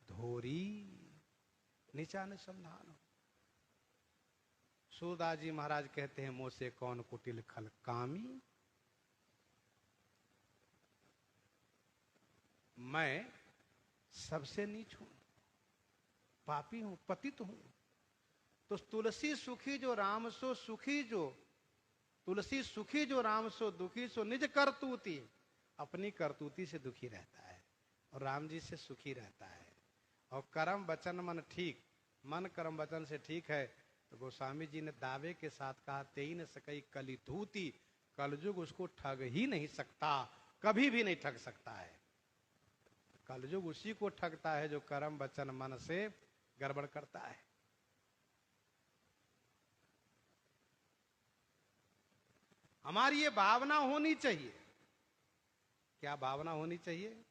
धोरी। नीचानुसंधान हो। सूरदास जी महाराज कहते हैं, मोसे कौन कुटिल खल कामी। मैं सबसे नीच हूं, पापी हूं, पतित हूं। तो तुलसी सुखी जो राम सो, सुखी जो तुलसी सुखी जो राम सो, दुखी सो निज करतूती। अपनी करतूती से दुखी रहता है और राम जी से सुखी रहता है। और कर्म वचन मन ठीक, मन कर्म वचन से ठीक है तो गोस्वामी जी ने दावे के साथ कहा, तेई न सकई कलि धूति। कलयुग उसको ठग ही नहीं सकता, कभी भी नहीं ठग सकता है। कलयुग उसी को ठगता है जो कर्म वचन मन से गड़बड़ करता है। हमारी ये भावना होनी चाहिए। क्या भावना होनी चाहिए?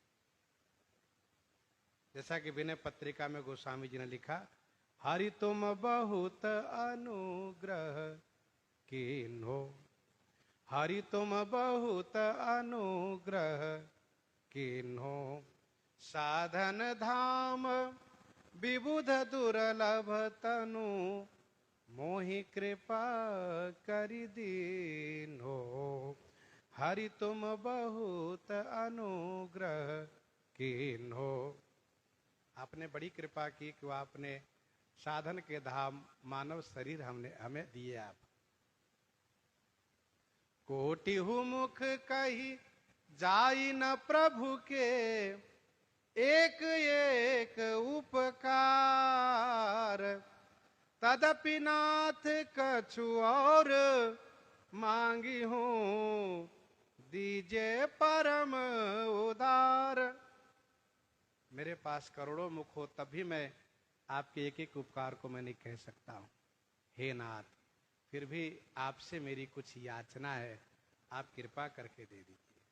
जैसा कि विनय पत्रिका में गोस्वामी जी ने लिखा, हरि तुम बहुत अनुग्रह कीन्हो, हरि तुम बहुत अनुग्रह कीन्हो। साधन धाम विबुध दुर्लभ तनु, मोहि कृपा करि दीन्हो। हरि तुम बहुत अनुग्रह कीन्हो। आपने बड़ी कृपा की कि वह आपने साधन के धाम मानव शरीर हमें दिए। आप कोटि मुख कही जाई न प्रभु के, एक एक उपकार। तदपि नाथ कछु और मांगी हूं, दीजे परम उदार। मेरे पास करोड़ों मुख हो तब भी मैं आपके एक एक उपकार को मैं नहीं कह सकता हूं। हे नाथ, फिर भी आपसे मेरी कुछ याचना है, आप कृपा करके दे दीजिए।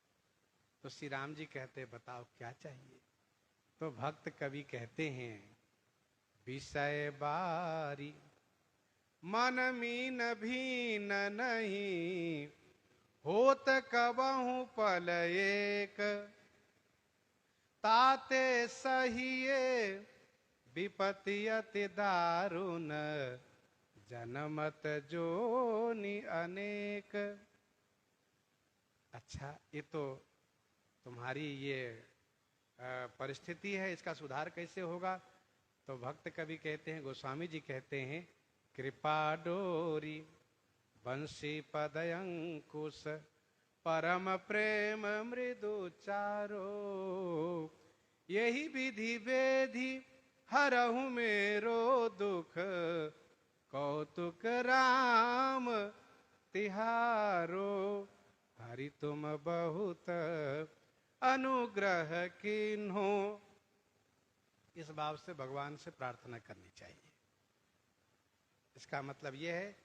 तो श्री राम जी कहते, बताओ क्या चाहिए? तो भक्त कवि कहते हैं, विषय बारी मन मीन भीन नहीं, होत कबहु पल एक। ताते सहिए विपत्ति अति दारुण, जनमत जोनि अनेक। अच्छा, ये तो तुम्हारी ये परिस्थिति है, इसका सुधार कैसे होगा? तो भक्त कवि कहते हैं, गोस्वामी जी कहते हैं, कृपा डोरी बंसी पदयंकुश, परम प्रेम मृदु चारो। यही विधि वेधि हरहु मेरो दुख, कौतुक राम तिहारो। हरि तुम बहुत अनुग्रह कीन्हो। इस भाव से भगवान से प्रार्थना करनी चाहिए। इसका मतलब यह है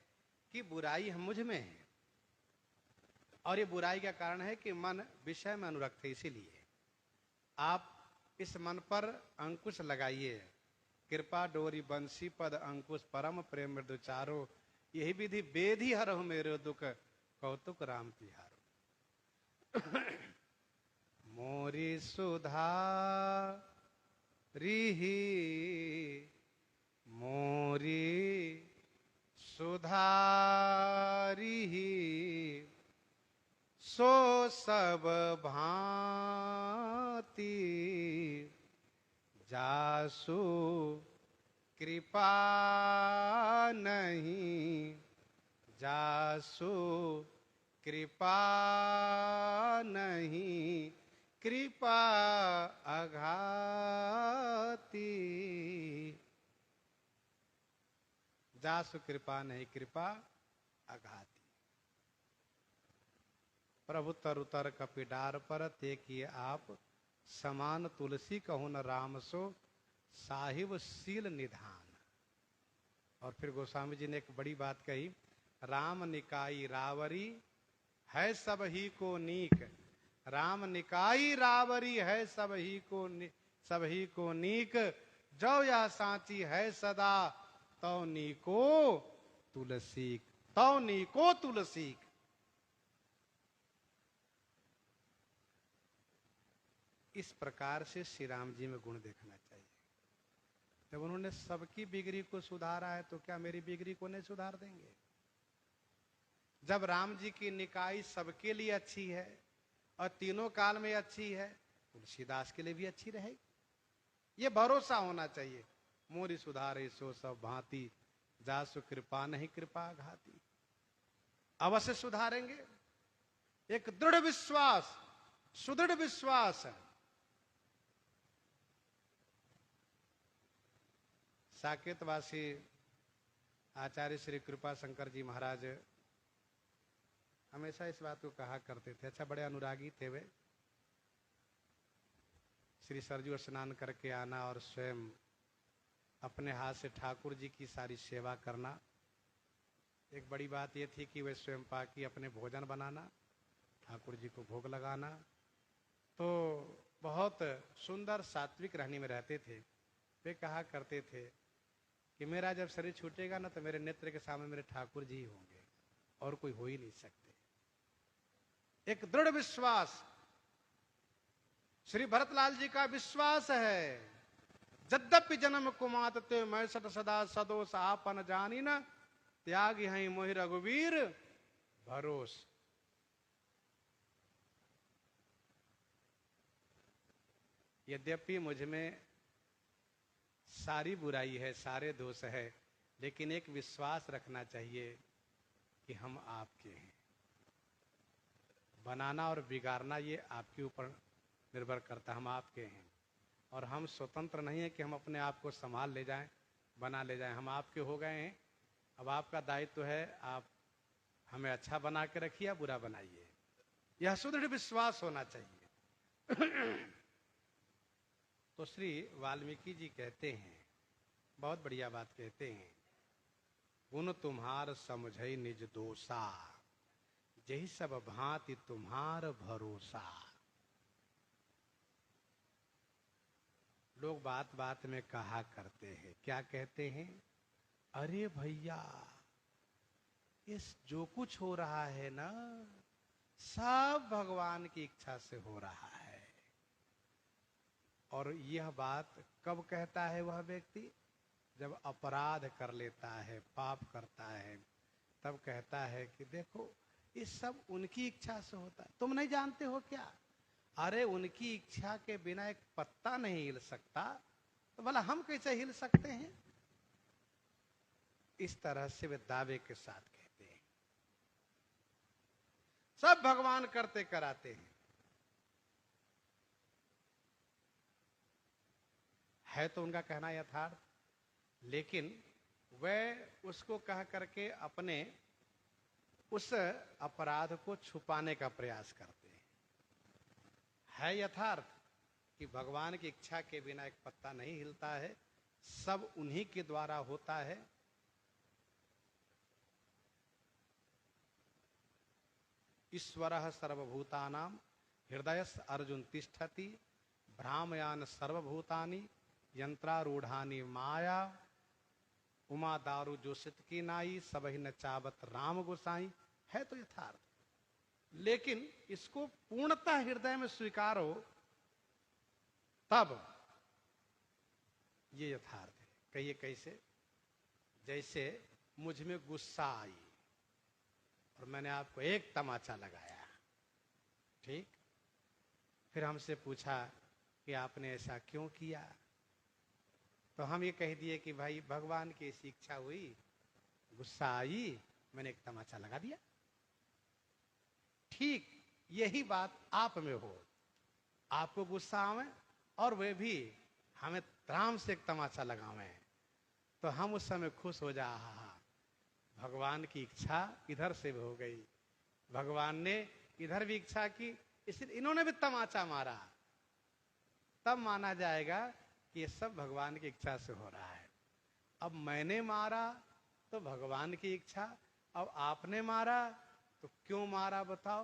कि बुराई हम मुझ में है, और ये बुराई का कारण है कि मन विषय में अनुरक्त है। इसीलिए आप इस मन पर अंकुश लगाइए। कृपा डोरी बंसी पद अंकुश परम प्रेम मृदु चारो, यही विधि बेधी हरहु मेरे दुख कौतुक राम तिहारो। मोरी सुधा रिही मोरी सुधारिही, सो सब भांति जासु कृपा नहीं, जासु कृपा नहीं, कृपा अघाती। जासु कृपा नहीं, कृपा अघाती। प्रभु तर उतर कपिडार पर ते किए आप, समान तुलसी कहूँ न राम सो साहिब सील निधान। और फिर गोस्वामी जी ने एक बड़ी बात कही, राम निकाई रावरी है सब ही को नीक, राम निकाई रावरी है सब ही को नीक, जो या सांची है सदा तो नीको तुलसी, तो नीको तुलसी। इस प्रकार से श्री राम जी में गुण देखना चाहिए। जब उन्होंने सबकी बिगड़ी को सुधारा है तो क्या मेरी बिगड़ी को नहीं सुधार देंगे? जब राम जी की निकाय सबके लिए अच्छी है और तीनों काल में अच्छी है, तुलसीदास के लिए भी अच्छी रहेगी। ये भरोसा होना चाहिए। मोरी सुधारे सो सब भांति, जासु कृपा नहीं कृपा घाती। अवश्य सुधारेंगे। एक दृढ़ विश्वास, सुदृढ़ विश्वास है। साकेतवासी आचार्य श्री कृपा शंकर जी महाराज हमेशा इस बात को कहा करते थे। अच्छा, बड़े अनुरागी थे वे। श्री सरजू स्नान करके आना और स्वयं अपने हाथ से ठाकुर जी की सारी सेवा करना। एक बड़ी बात यह थी कि वे स्वयं पाकी अपने भोजन बनाना, ठाकुर जी को भोग लगाना। तो बहुत सुंदर सात्विक रहनी में रहते थे। वे कहा करते थे कि मेरा जब शरीर छूटेगा ना तो मेरे नेत्र के सामने मेरे ठाकुर जी ही होंगे और कोई हो ही नहीं सकते। एक दृढ़ विश्वास श्री भरतलाल जी का विश्वास है। यद्यपि जन्म कुमात ते मैं सट सदा सदोष आपन जानी न, त्याग हैं मोहि रघुवीर भरोस। यद्यपि मुझ में सारी बुराई है, सारे दोष है, लेकिन एक विश्वास रखना चाहिए कि हम आपके हैं। बनाना और बिगाड़ना ये आपके ऊपर निर्भर करता है। हम आपके हैं और हम स्वतंत्र नहीं है कि हम अपने आप को संभाल ले जाएं, बना ले जाएं। हम आपके हो गए हैं। अब आपका दायित्व है, आप हमें अच्छा बना के रखिए या बुरा बनाइए। यह सुदृढ़ विश्वास होना चाहिए। तो श्री वाल्मीकि जी कहते हैं, बहुत बढ़िया बात कहते हैं, गुण तुम्हार समझई निज दोषा, यही सब भांति तुम्हार भरोसा। लोग बात बात में कहा करते हैं, क्या कहते हैं? अरे भैया, इस जो कुछ हो रहा है ना, सब भगवान की इच्छा से हो रहा है। और यह बात कब कहता है वह व्यक्ति? जब अपराध कर लेता है, पाप करता है, तब कहता है कि देखो ये सब उनकी इच्छा से होता है। तुम नहीं जानते हो क्या? अरे उनकी इच्छा के बिना एक पत्ता नहीं हिल सकता, तो भला हम कैसे हिल सकते हैं? इस तरह से वे दावे के साथ कहते हैं सब भगवान करते कराते हैं। है तो उनका कहना यथार्थ, लेकिन वह उसको कह करके अपने उस अपराध को छुपाने का प्रयास करते हैं। है यथार्थ कि भगवान की इच्छा के बिना एक पत्ता नहीं हिलता है, सब उन्हीं के द्वारा होता है। ईश्वरः सर्वभूतानां हृदयस् अर्जुन तिष्ठति भ्रामयान सर्वभूतानि यंत्रारूढ़ानि माया उमा दारू जोशित की नाई सबहि न चावत राम गोसाई। है तो यथार्थ, लेकिन इसको पूर्णतः हृदय में स्वीकारो तब ये यथार्थ है। कहिए कैसे? जैसे मुझ में गुस्सा आई और मैंने आपको एक तमाचा लगाया, ठीक? फिर हमसे पूछा कि आपने ऐसा क्यों किया, तो हम ये कह दिए कि भाई भगवान की ऐसी इच्छा हुई, गुस्सा आई, मैंने एक तमाचा लगा दिया। ठीक यही बात आप में हो, आपको गुस्सा आवे और वे भी हमें राम से एक तमाचा लगावे, तो हम उस समय खुश हो जा, भगवान की इच्छा इधर से हो गई, भगवान ने इधर भी इच्छा की, इसलिए इन्होंने भी तमाचा मारा। तब माना जाएगा कि ये सब भगवान की इच्छा से हो रहा है। अब मैंने मारा तो भगवान की इच्छा, अब आपने मारा तो क्यों मारा बताओ,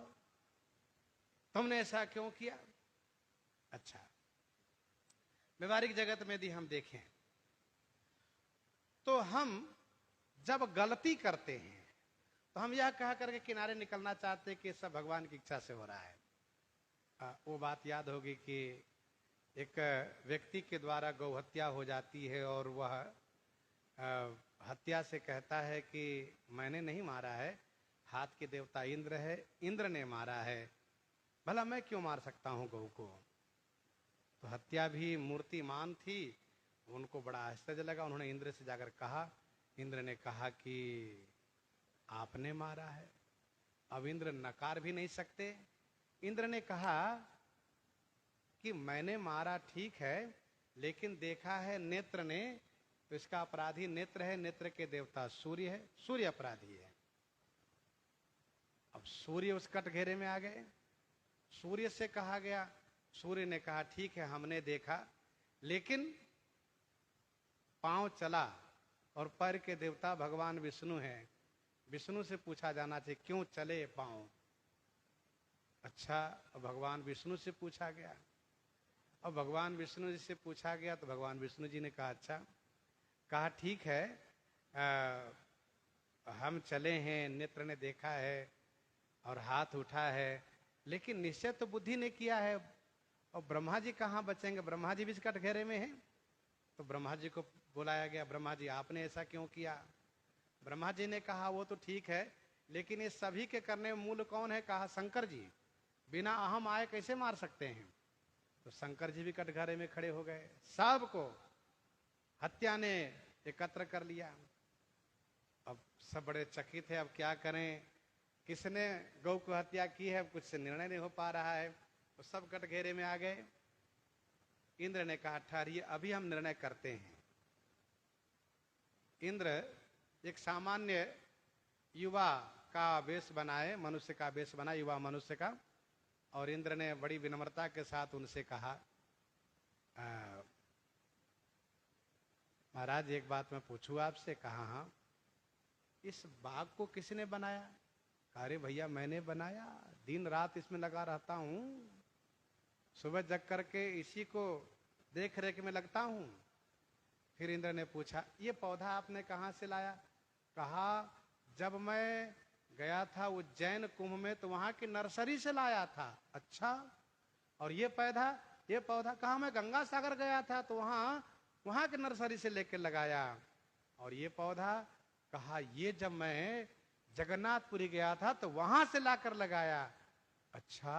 तुमने ऐसा क्यों किया? अच्छा, व्यवहारिक जगत में यदि हम देखें तो हम जब गलती करते हैं तो हम यह कह करके किनारे निकलना चाहते हैं कि सब भगवान की इच्छा से हो रहा है। वो बात याद होगी कि एक व्यक्ति के द्वारा गौ हत्या हो जाती है और वह हत्या से कहता है कि मैंने नहीं मारा है, हाथ के देवता इंद्र है, इंद्र ने मारा है, भला मैं क्यों मार सकता हूं गौ को। तो हत्या भी मूर्तिमान थी, उनको बड़ा आश्चर्य लगा, उन्होंने इंद्र से जाकर कहा, इंद्र ने कहा कि आपने मारा है। अब इंद्र नकार भी नहीं सकते। इंद्र ने कहा कि मैंने मारा ठीक है, लेकिन देखा है नेत्र ने, तो इसका अपराधी नेत्र है, नेत्र के देवता सूर्य है, सूर्य अपराधी है। अब सूर्य उस कटघरे में आ गए, सूर्य से कहा गया, सूर्य ने कहा ठीक है हमने देखा, लेकिन पांव चला और पैर के देवता भगवान विष्णु हैं, विष्णु से पूछा जाना चाहिए क्यों चले पांव। अच्छा, भगवान विष्णु से पूछा गया, और भगवान विष्णु जी से पूछा गया तो भगवान विष्णु जी ने कहा अच्छा, कहा ठीक है, हम चले हैं, नेत्र ने देखा है और हाथ उठा है, लेकिन निश्चय तो बुद्धि ने किया है, और ब्रह्मा जी कहाँ बचेंगे, ब्रह्मा जी भी इस कटघरे में हैं। तो ब्रह्मा जी को बुलाया गया, ब्रह्मा जी आपने ऐसा क्यों किया। ब्रह्मा जी ने कहा वो तो ठीक है, लेकिन ये सभी के करने में मूल कौन है, कहा शंकर जी, बिना अहम आए कैसे मार सकते हैं। तो शंकर जी भी कटघरे में खड़े हो गए, सबको हत्या ने एकत्र कर लिया। अब सब बड़े चकित है, अब क्या करें, किसने गौ को हत्या की है, कुछ से निर्णय नहीं हो पा रहा है। तो सब कटघरे में आ गए। इंद्र ने कहा ठहरिए, अभी हम निर्णय करते हैं। इंद्र एक सामान्य युवा का वेश बनाए, मनुष्य का वेश बना, युवा मनुष्य का, और इंद्र ने बड़ी विनम्रता के साथ उनसे कहा महाराज एक बात मैं पूछूं आपसे। कहा हाँ। इस बाग को किसने बनाया। अरे भैया मैंने बनाया, दिन रात इसमें लगा रहता हूं, सुबह जग करके इसी को देख रेख में लगता हूं। फिर इंद्र ने पूछा ये पौधा आपने कहां से लाया। कहा जब मैं गया था उज्जैन कुंभ में तो वहां की नर्सरी से लाया था। अच्छा, और ये पौधा कहा, मैं गंगा सागर गया था तो वहां के नर्सरी से लेकर लगाया। और ये पौधा, कहा ये जब मैं जगन्नाथपुरी गया था तो वहां से लाकर लगाया। अच्छा,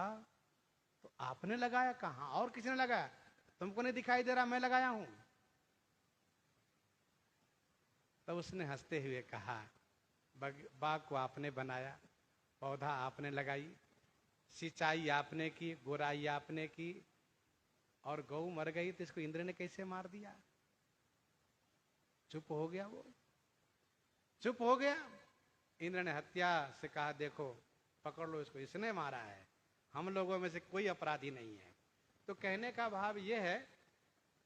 तो आपने लगाया कहां, और किसने लगाया, तुमको नहीं दिखाई दे रहा, मैं लगाया हूं। तब उसने हंसते हुए कहा बाग को आपने बनाया, पौधा आपने लगाई, सिंचाई आपने की, गोराई आपने की, और गौ मर गई तो इसको इंद्र ने कैसे मार दिया। चुप हो गया, वो चुप हो गया। इंद्र ने हत्या से कहा, देखो पकड़ लो इसको, इसने मारा है, हम लोगों में से कोई अपराधी नहीं है। तो कहने का भाव यह है,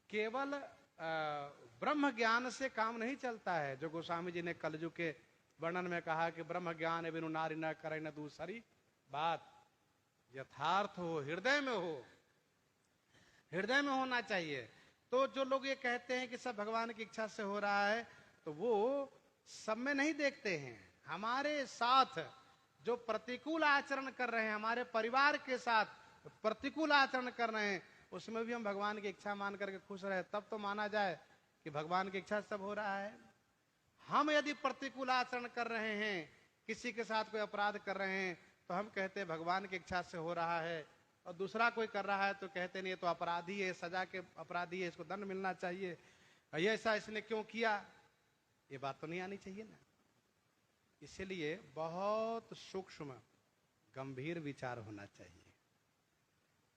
केवल ब्रह्म ज्ञान से काम नहीं चलता है। जो गोस्वामी जी ने कलयुग के वर्णन में कहा कि ब्रह्म ज्ञान बिनु नारी न करे न दूसरी बात, यथार्थ हो, हृदय में हो, हृदय में होना चाहिए। तो जो लोग ये कहते हैं कि सब भगवान की इच्छा से हो रहा है, तो वो सब में नहीं देखते हैं। हमारे साथ जो प्रतिकूल आचरण कर रहे हैं, हमारे परिवार के साथ प्रतिकूल आचरण कर रहे हैं, उसमें भी हम भगवान की इच्छा मान करके खुश रहे, तब तो माना जाए कि भगवान की इच्छा सब हो रहा है। हम यदि प्रतिकूल आचरण कर रहे हैं, किसी के साथ कोई अपराध कर रहे हैं, तो हम कहते हैं भगवान की इच्छा से हो रहा है, और दूसरा कोई कर रहा है तो कहते नहीं, ये तो अपराधी है, सजा के अपराधी है, इसको दंड मिलना चाहिए, ये ऐसा इसने क्यों किया। ये बात तो नहीं आनी चाहिए ना। इसलिए बहुत सूक्ष्म गंभीर विचार होना चाहिए।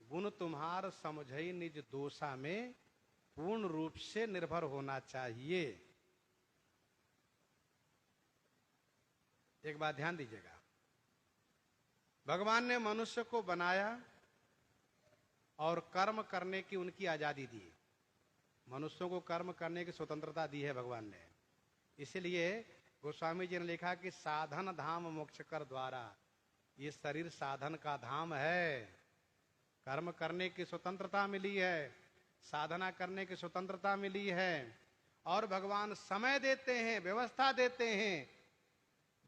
गुण तुम्हार समझई निज दोषा में पूर्ण रूप से निर्भर होना चाहिए। एक बात ध्यान दीजिएगा, भगवान ने मनुष्य को बनाया और कर्म करने की उनकी आजादी दी। मनुष्यों को कर्म करने की स्वतंत्रता दी है भगवान ने। इसलिए गोस्वामी जी ने लिखा कि साधन धाम मोक्ष कर द्वारा, ये शरीर साधन का धाम है। कर्म करने की स्वतंत्रता मिली है, साधना करने की स्वतंत्रता मिली है, और भगवान समय देते हैं, व्यवस्था देते हैं।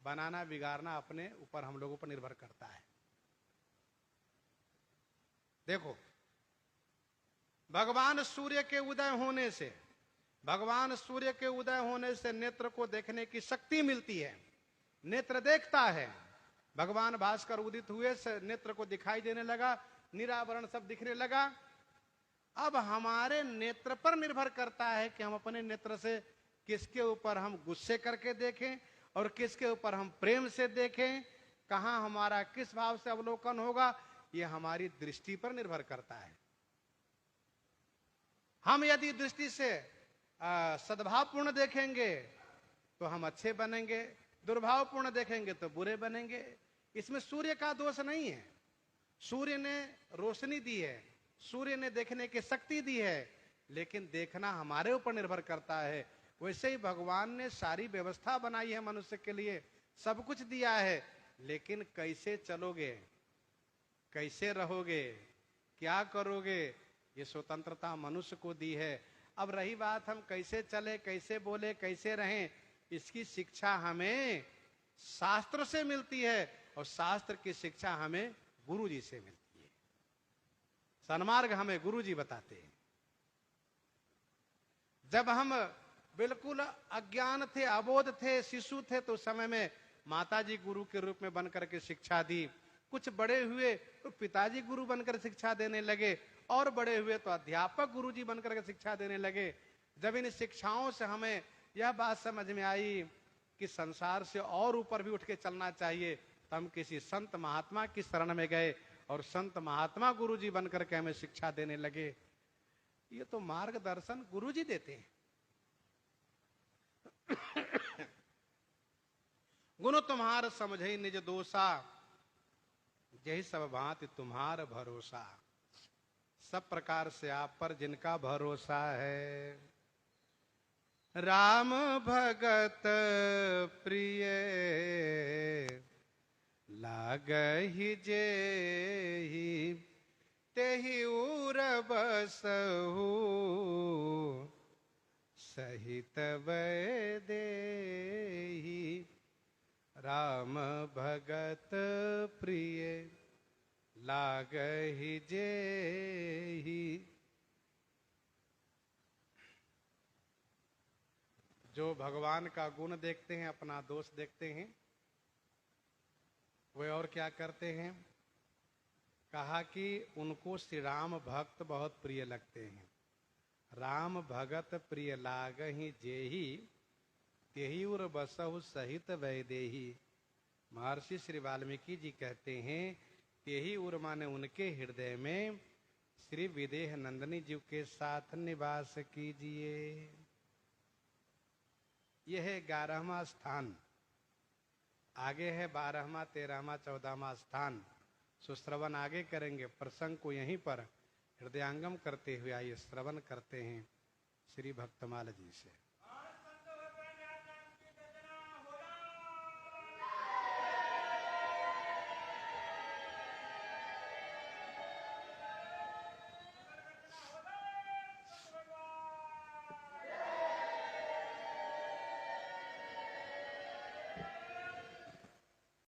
बनाना बिगाड़ना अपने ऊपर, हम लोगों पर निर्भर करता है। देखो, भगवान सूर्य के उदय होने से, भगवान सूर्य के उदय होने से नेत्र को देखने की शक्ति मिलती है, नेत्र देखता है। भगवान भास्कर उदित हुए से नेत्र को दिखाई देने लगा, निरावरण सब दिखने लगा। अब हमारे नेत्र पर निर्भर करता है कि हम अपने नेत्र से किसके ऊपर हम गुस्से करके देखें और किसके ऊपर हम प्रेम से देखें, कहां हमारा किस भाव से अवलोकन होगा, यह हमारी दृष्टि पर निर्भर करता है। हम यदि दृष्टि से सद्भावपूर्ण देखेंगे तो हम अच्छे बनेंगे, दुर्भावपूर्ण देखेंगे तो बुरे बनेंगे। इसमें सूर्य का दोष नहीं है। सूर्य ने रोशनी दी है, सूर्य ने देखने की शक्ति दी है, लेकिन देखना हमारे ऊपर निर्भर करता है। वैसे ही भगवान ने सारी व्यवस्था बनाई है मनुष्य के लिए, सब कुछ दिया है, लेकिन कैसे चलोगे, कैसे रहोगे, क्या करोगे, ये स्वतंत्रता मनुष्य को दी है। अब रही बात हम कैसे चले, कैसे बोले, कैसे रहें, इसकी शिक्षा हमें शास्त्र से मिलती है, और शास्त्र की शिक्षा हमें गुरु जी से मिलती है। सन्मार्ग हमें गुरु जी बताते हैं। जब हम बिल्कुल अज्ञान थे, अबोध थे, शिशु थे, तो उस समय में माताजी गुरु के रूप में बनकर के शिक्षा दी। कुछ बड़े हुए तो पिताजी गुरु बनकर शिक्षा देने लगे, और बड़े हुए तो अध्यापक गुरुजी बनकर के शिक्षा देने लगे। जब इन शिक्षाओं से हमें यह बात समझ में आई कि संसार से और ऊपर भी उठ के चलना चाहिए, तो हम किसी संत महात्मा की शरण में गए, और संत महात्मा गुरुजी बनकर के हमें शिक्षा देने लगे। ये तो मार्गदर्शन गुरुजी देते हैं। गुण तुम्हार समझे निज दोषा, यही सब भांति तुम्हार भरोसा। सब प्रकार से आप पर जिनका भरोसा है। राम भगत प्रिय लागहि जेहि, तेहि उर बसहु सहित वैदेही। राम भगत प्रिय लागहि जेहि। जो भगवान का गुण देखते हैं, अपना दोष देखते हैं, वे और क्या करते हैं, कहा कि उनको श्री राम भक्त बहुत प्रिय लगते हैं। राम भगत प्रिय लागहि जेहि, तेहि उर बसहु सहित वैदेही। महर्षि श्री वाल्मीकि जी कहते हैं, तेहि उर माने उनके हृदय में श्री विदेह नंदिनी जी के साथ निवास कीजिए। यह है 11वां स्थान। आगे है 12वां 13वां 14वां स्थान। सुश्रवण आगे करेंगे, प्रसंग को यहीं पर हृदयांगम करते हुए आइए श्रवण करते हैं श्री भक्तमाल जी से।